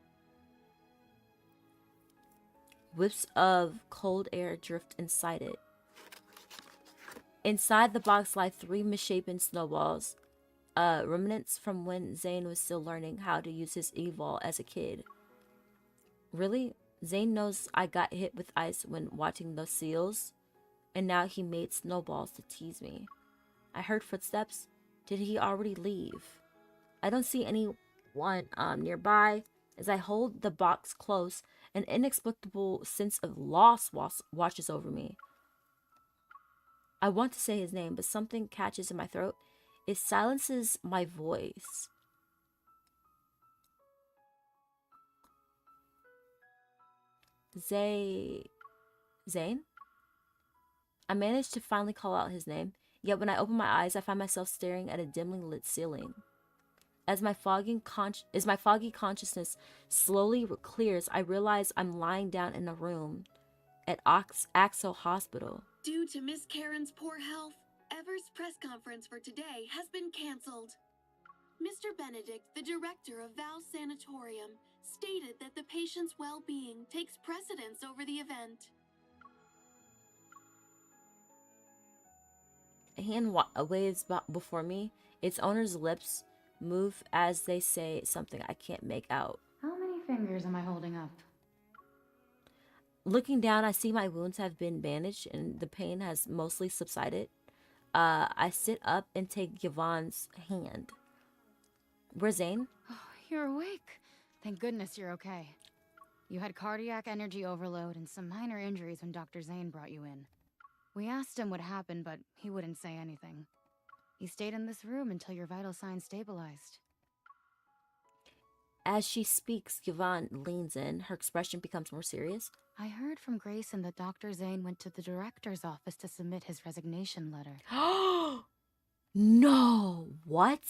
Whiffs of cold air drift inside it. Inside the box lie 3 misshapen snowballs, remnants from when Zane was still learning how to use his evol as a kid. Really? Zane knows I got hit with ice when watching those seals, and now he made snowballs to tease me. I heard footsteps. Did he already leave? I don't see anyone nearby. As I hold the box close, an inexplicable sense of loss washes over me. I want to say his name, but something catches in my throat. It silences my voice. Zane? I managed to finally call out his name, yet when I open my eyes, I find myself staring at a dimly lit ceiling. As my foggy consciousness slowly clears, I realize I'm lying down in a room at Axel Hospital.
Due to Miss Karen's poor health, Ever's press conference for today has been cancelled. Mr. Benedict, the director of Val Sanatorium, stated that the patient's well-being takes precedence over the event.
A hand waves before me. Its owner's lips move as they say something I can't make out.
How many fingers am I holding up?
Looking down, I see my wounds have been bandaged and the pain has mostly subsided. I sit up and take Yvonne's hand. Where's Zane?
Oh, you're awake. Thank goodness you're okay. You had cardiac energy overload and some minor injuries when Dr. Zane brought you in. We asked him what happened, but he wouldn't say anything. He stayed in this room until your vital signs stabilized.
As she speaks, Yvonne leans in. Her expression becomes more serious.
I heard from Grayson that Dr. Zane went to the director's office to submit his resignation letter.
No! What?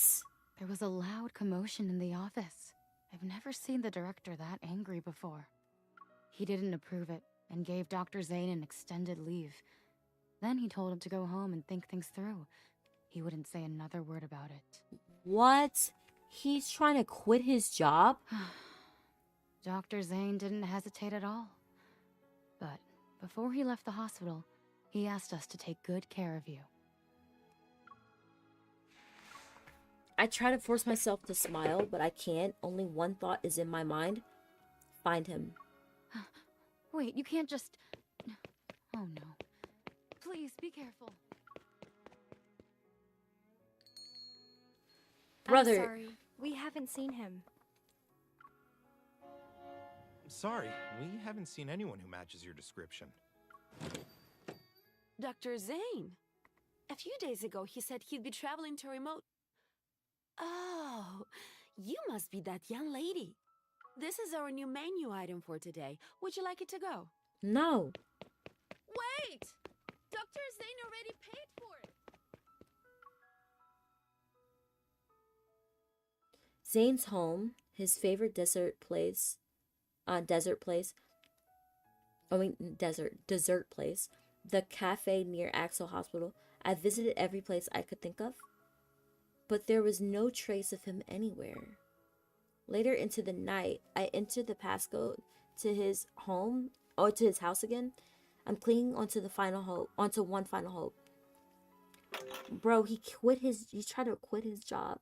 There was a loud commotion in the office. I've never seen the director that angry before. He didn't approve it and gave Dr. Zane an extended leave. Then he told him to go home and think things through. He wouldn't say another word about it.
What? He's trying to quit his job?
Dr. Zane didn't hesitate at all. But before he left the hospital, he asked us to take good care of you.
I try to force myself to smile, but I can't. Only one thought is in my mind. Find him.
Wait, you can't just... Oh no. Please, be careful.
Brother.
I'm sorry. We haven't seen him.
Sorry, we haven't seen anyone who matches your description.
Dr. Zane. A few days ago, he said he'd be traveling to remote... Oh, you must be that young lady. This is our new menu item for today. Would you like it to go?
No.
Wait! Dr. Zane already paid for it.
Zane's home, his favorite dessert place, dessert place, dessert place, the cafe near Axel Hospital. I visited every place I could think of, but there was no trace of him anywhere. Later into the night, I entered the passcode to his home, or to his house again. I'm clinging onto one final hope. Bro, he tried to quit his job.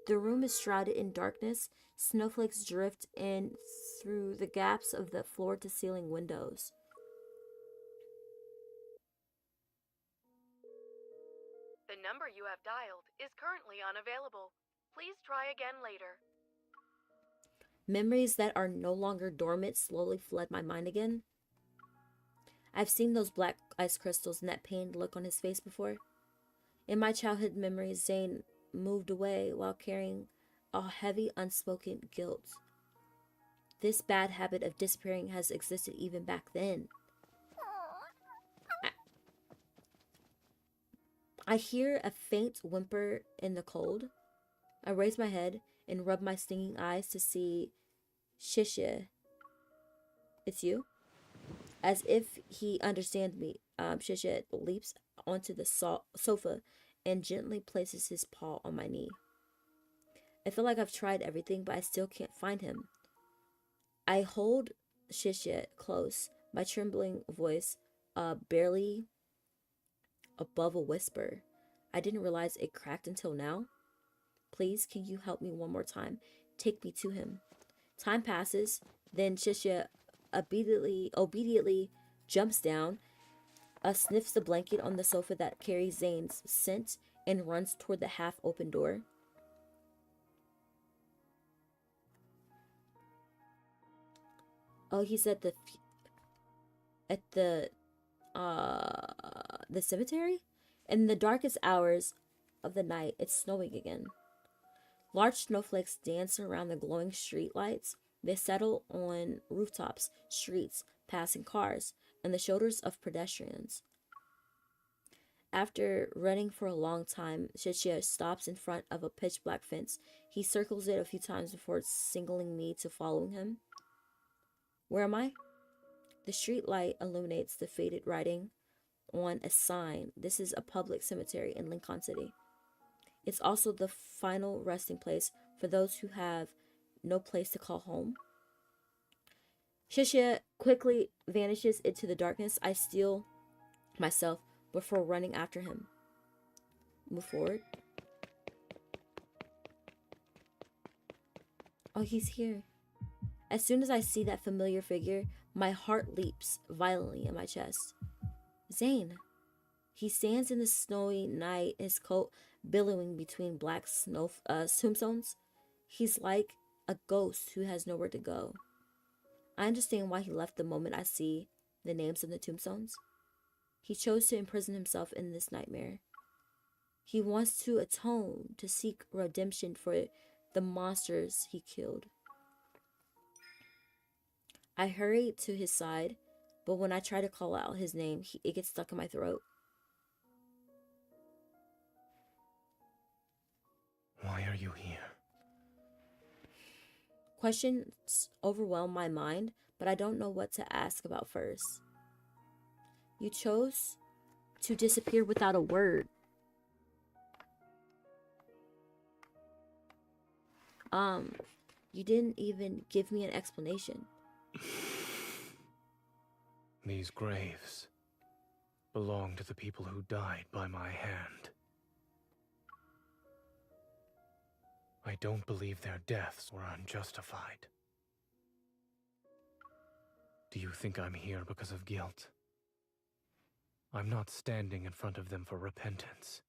The room is shrouded in darkness. Snowflakes drift in through the gaps of the floor-to-ceiling windows.
The number you have dialed is currently unavailable. Please try again later.
Memories that are no longer dormant slowly fled my mind again. I've seen those black ice crystals and that pained look on his face before. In my childhood memories, Zane moved away while carrying a heavy, unspoken guilt. This bad habit of disappearing has existed even back then. I hear a faint whimper in the cold. I raise my head and rub my stinging eyes to see Shisha. It's you? As if he understands me, Shisha leaps onto the sofa and gently places his paw on my knee. I feel like I've tried everything, but I still can't find him. I hold Shisha close, my trembling voice barely above a whisper. I didn't realize it cracked until now. Please, can you help me one more time? Take me to him. Time passes, then Shisha obediently jumps down, sniffs the blanket on the sofa that carries Zane's scent, and runs toward the half-open door. Oh, he's at the cemetery? In the darkest hours of the night, it's snowing again. Large snowflakes dance around the glowing street lights. They settle on rooftops, streets, passing cars, and the shoulders of pedestrians. After running for a long time, Shisha stops in front of a pitch-black fence. He circles it a few times before signaling me to follow him. Where am I? The street light illuminates the faded writing on a sign. This is a public cemetery in Lincoln City. It's also the final resting place for those who have no place to call home. Shisha quickly vanishes into the darkness. I steel myself before running after him. Move forward. Oh, he's here. As soon as I see that familiar figure, my heart leaps violently in my chest. Zane. He stands in the snowy night, his coat billowing between black tombstones. He's like a ghost who has nowhere to go. I understand why he left the moment I see the names on the tombstones. He chose to imprison himself in this nightmare. He wants to atone, to seek redemption for the monsters he killed. I hurry to his side, but when I try to call out his name, it gets stuck in my throat.
Why are you here?
Questions overwhelm my mind, but I don't know what to ask about first. You chose to disappear without a word. You didn't even give me an explanation.
These graves belong to the people who died by my hand. I don't believe their deaths were unjustified. Do you think I'm here because of guilt? I'm not standing in front of them for repentance,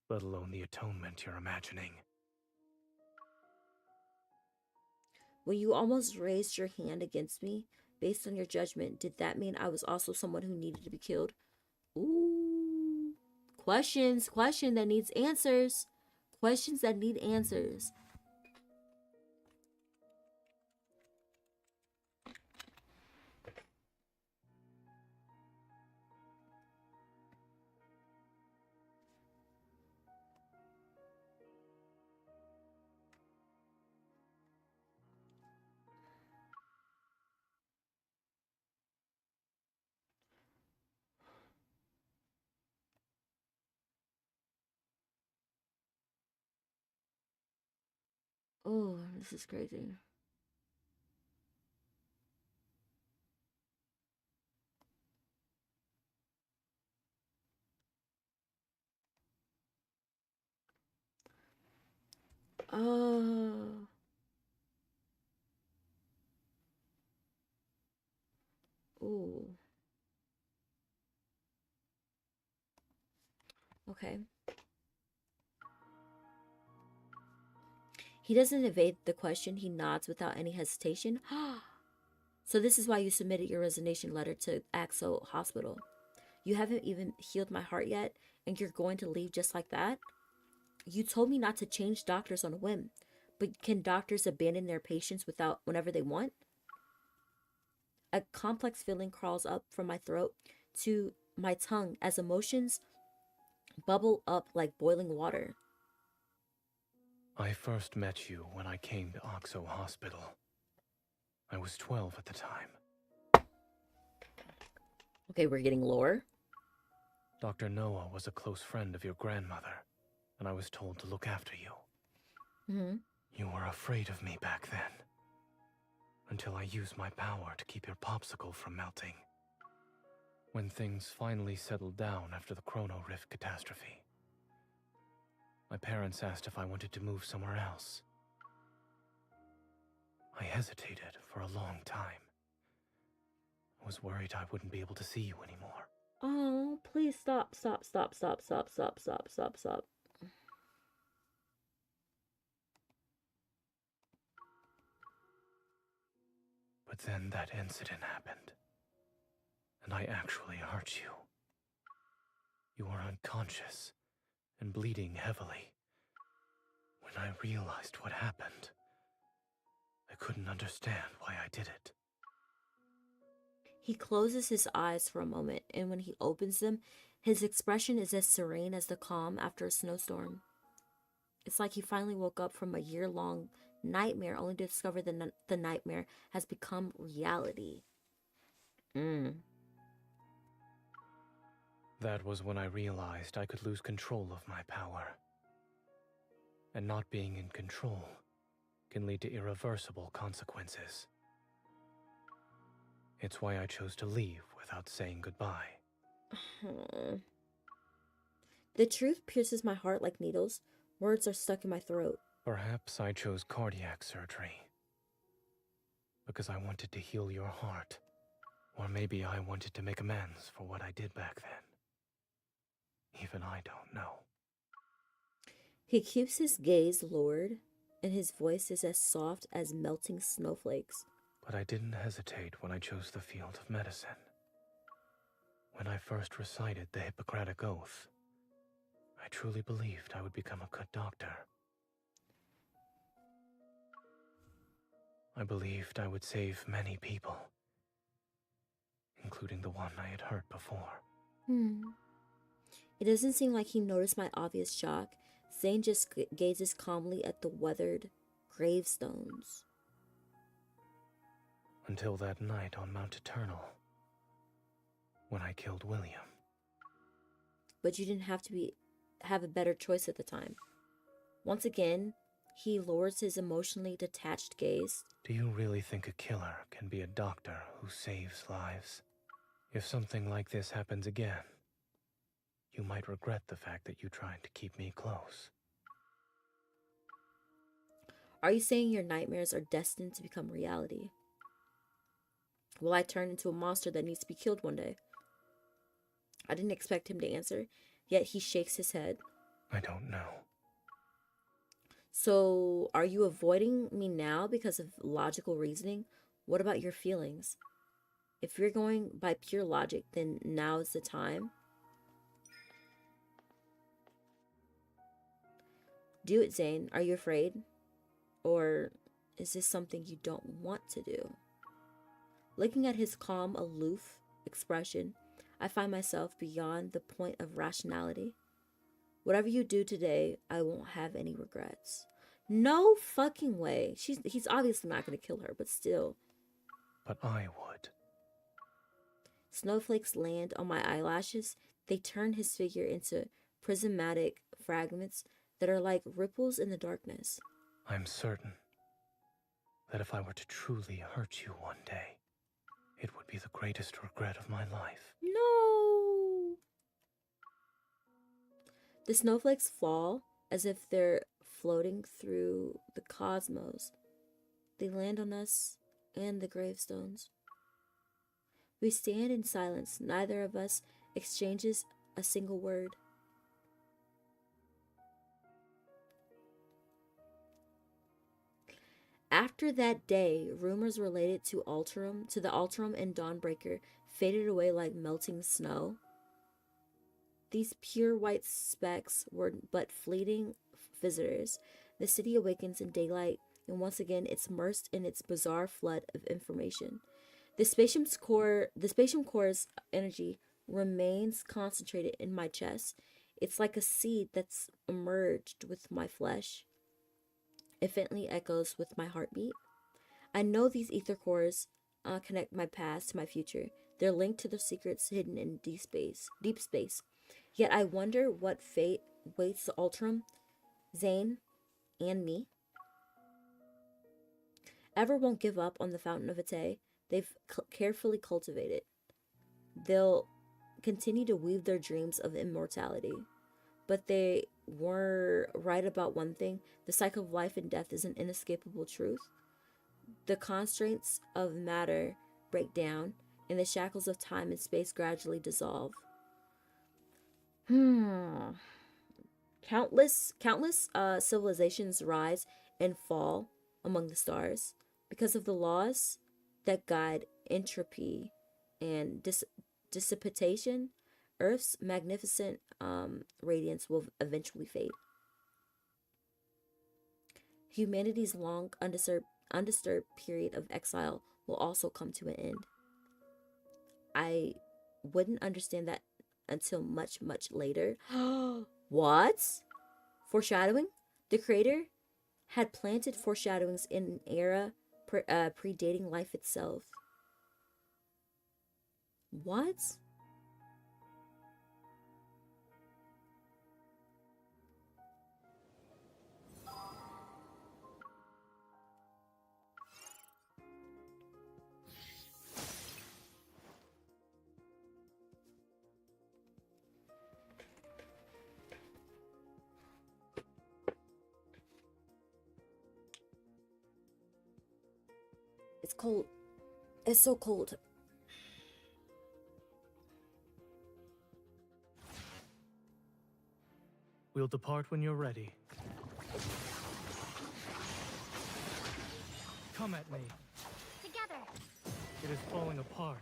let alone the atonement you're imagining.
When you almost raised your hand against me, based on your judgment, did that mean I was also someone who needed to be killed? Ooh. Questions that needs answers. Questions that need answers. Oh, this is crazy. Oh. Ooh. Okay. He doesn't evade the question. He nods without any hesitation. So this is why you submitted your resignation letter to Axel Hospital. You haven't even healed my heart yet, and you're going to leave just like that? You told me not to change doctors on a whim, but can doctors abandon their patients whenever they want? A complex feeling crawls up from my throat to my tongue as emotions bubble up like boiling water.
I first met you when I came to Oxo Hospital. I was 12 at the time.
Okay, we're getting lore.
Dr. Noah was a close friend of your grandmother, and I was told to look after you.
Mm-hmm.
You were afraid of me back then, until I used my power to keep your popsicle from melting. When things finally settled down after the Chrono Rift catastrophe, my parents asked if I wanted to move somewhere else. I hesitated for a long time. I was worried I wouldn't be able to see you anymore.
Oh, please stop.
But then that incident happened, and I actually hurt you. You were unconscious and bleeding heavily. When I realized what happened, I couldn't understand why I did it.
He closes his eyes for a moment, and when he opens them, his expression is as serene as the calm after a snowstorm. It's like he finally woke up from a year-long nightmare only to discover the nightmare has become reality.
That was when I realized I could lose control of my power. And not being in control can lead to irreversible consequences. It's why I chose to leave without saying goodbye.
The truth pierces my heart like needles. Words are stuck in my throat.
Perhaps I chose cardiac surgery because I wanted to heal your heart. Or maybe I wanted to make amends for what I did back then. Even I don't know.
He keeps his gaze lowered, and his voice is as soft as melting snowflakes.
But I didn't hesitate when I chose the field of medicine. When I first recited the Hippocratic Oath, I truly believed I would become a good doctor. I believed I would save many people, including the one I had hurt before.
It doesn't seem like he noticed my obvious shock. Zane just gazes calmly at the weathered gravestones.
Until that night on Mount Eternal, when I killed William.
But you didn't have a better choice at the time. Once again, he lowers his emotionally detached gaze.
Do you really think a killer can be a doctor who saves lives? If something like this happens again, you might regret the fact that you tried to keep me close.
Are you saying your nightmares are destined to become reality? Will I turn into a monster that needs to be killed one day? I didn't expect him to answer, yet he shakes his head.
I don't know.
So, are you avoiding me now because of logical reasoning? What about your feelings? If you're going by pure logic, then now is the time. Do it, Zane. Are you afraid? Or is this something you don't want to do? Looking at his calm, aloof expression, I find myself beyond the point of rationality. Whatever you do today, I won't have any regrets. No fucking way. He's obviously not going to kill her, but still.
But I would.
Snowflakes land on my eyelashes. They turn his figure into prismatic fragments that are like ripples in the darkness.
I'm certain that if I were to truly hurt you one day, it would be the greatest regret of my life.
No! The snowflakes fall as if they're floating through the cosmos. They land on us and the gravestones. We stand in silence. Neither of us exchanges a single word. After that day, rumors related to the Alterum and Dawnbreaker faded away like melting snow. These pure white specks were but fleeting visitors. The city awakens in daylight, and once again it's immersed in its bizarre flood of information. The Spatium Core's energy remains concentrated in my chest. It's like a seed that's emerged with my flesh. It faintly echoes with my heartbeat. I know these ether cores connect my past to my future. They're linked to the secrets hidden in deep space. Yet I wonder what fate waits the Alterum, Zane, and me. Ever won't give up on the Fountain of Ate. They've carefully cultivated. They'll continue to weave their dreams of immortality. But they were right about one thing. The cycle of life and death is an inescapable truth. The constraints of matter break down, and the shackles of time and space gradually dissolve. Countless civilizations rise and fall among the stars because of the laws that guide entropy and dissipation. Earth's magnificent radiance will eventually fade. Humanity's long, undisturbed period of exile will also come to an end. I wouldn't understand that until much, much later. What? Foreshadowing? The creator had planted foreshadowings in an era predating life itself. What? It's cold. It's so cold.
We'll depart when you're ready. Come at me.
Together.
It is falling apart.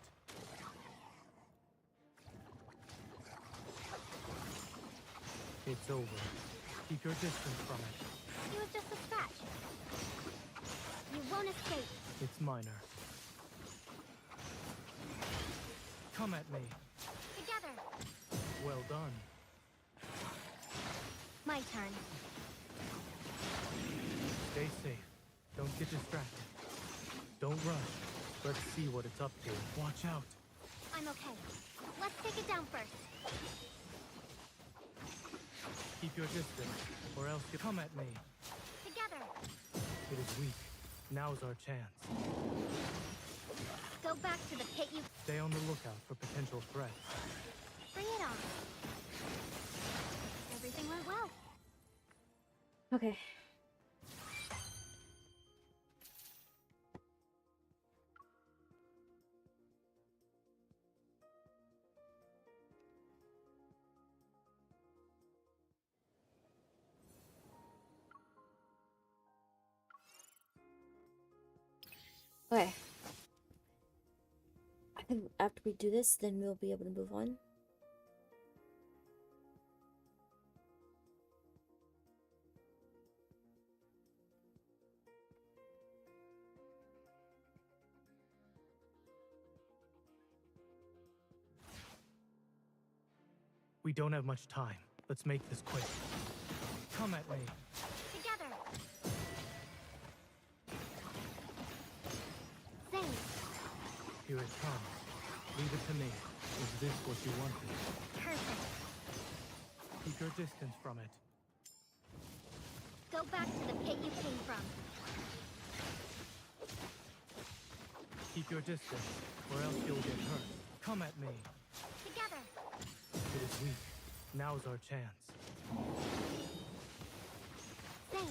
It's over. Keep your distance from it.
It was just a scratch. You won't escape.
It's minor. Come at me.
Together.
Well done.
My turn.
Stay safe. Don't get distracted. Don't rush. Let's see what it's up to. Watch out.
I'm okay. Let's take it down first.
Keep your distance, or else you come at me.
Together.
It is weak. Now's our chance.
Go back to the pit you...
Stay on the lookout for potential threats.
Bring it on. Everything went well.
Okay. Okay. I think after we do this, then we'll be able to move on.
We don't have much time. Let's make this quick. Come at me.
Together. Zane.
Here it comes. Leave it to me. Is this what you wanted?
Perfect.
Keep your distance from it.
Go back to the pit you came from.
Keep your distance, or else you'll get hurt. Come at me.
Together.
It is weak. Now's our chance.
Save.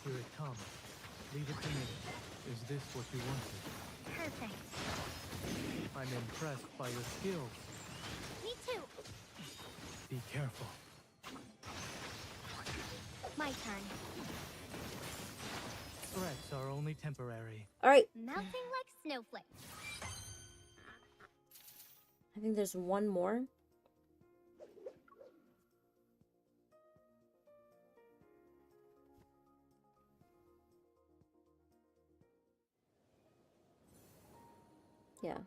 Here it comes. Leave it to me. Is this what you wanted?
Perfect.
I'm impressed by your skills.
Me too.
Be careful.
My turn.
Threats are only temporary.
All right.
Melting like snowflakes.
I think there's one more. Yeah.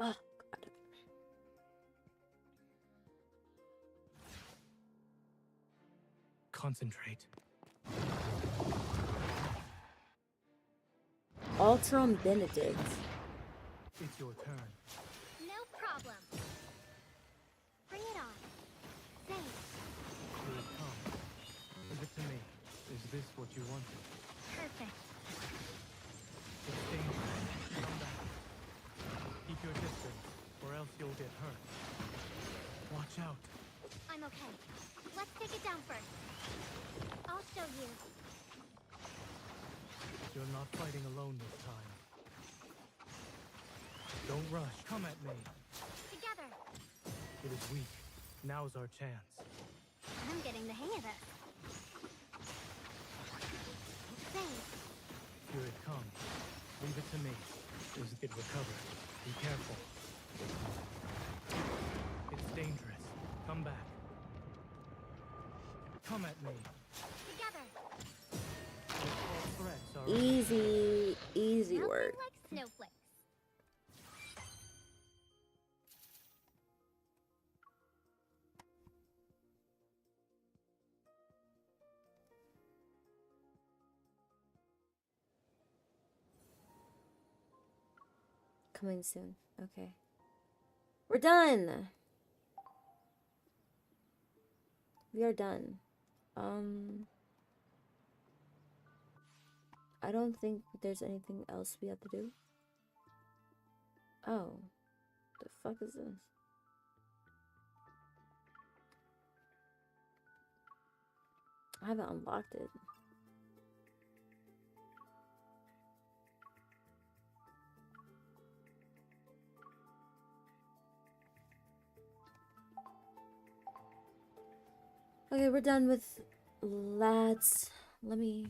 Oh, God.
Concentrate.
Altron Benedict.
It's your turn.
No problem. Bring it on. Save.
Here it comes. Give it to me. Is this what you wanted?
Perfect.
It's dangerous. Come back. Keep your distance, or else you'll get hurt. Watch out.
I'm okay. Let's take it down first. I'll show you.
You're not fighting alone this time. Don't rush. Come at me.
Together.
It is weak. Now's our chance.
I'm getting the hang of it. Save.
Here it comes. Leave it to me. Is it recovered? Be careful. It's dangerous. Come back. Come at me.
Together.
All threats are
Easy
Melting
work.
like snowflakes.
Coming soon. Okay. We're done. We are done. I don't think there's anything else we have to do. Oh. The fuck is this? I haven't unlocked it. Okay, we're done with lads. Let me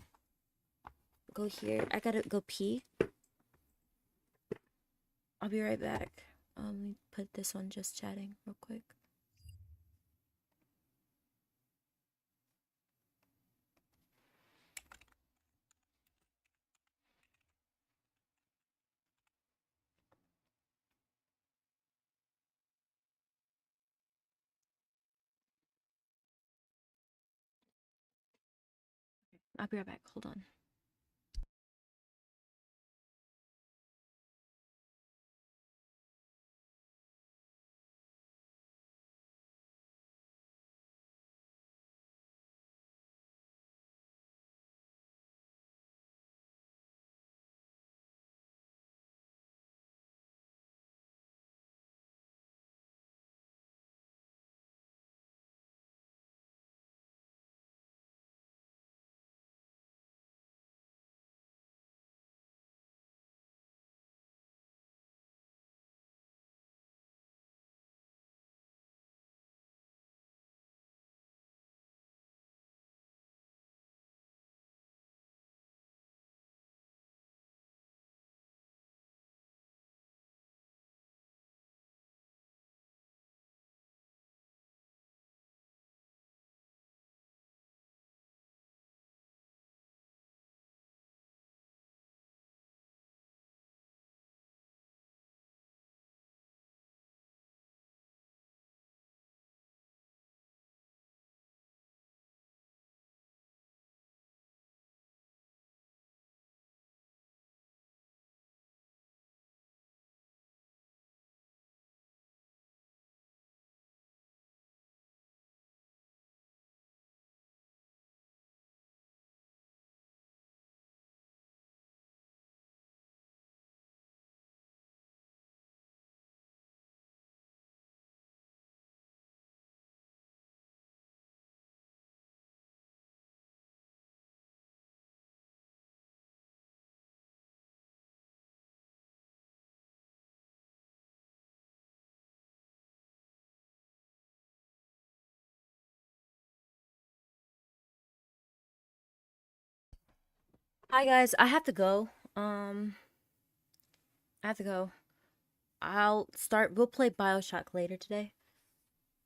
go here. I gotta go pee. I'll be right back. Let me put this on just chatting real quick. I'll be right back. Hold on. Hi guys, I have to go. I have to go. We'll play BioShock later today.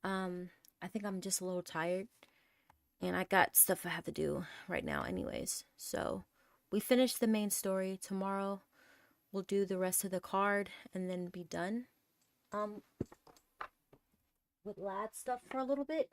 I think I'm just a little tired and I got stuff I have to do right now anyways. So, we finished the main story. Tomorrow we'll do the rest of the card and then be done. With lad stuff for a little bit.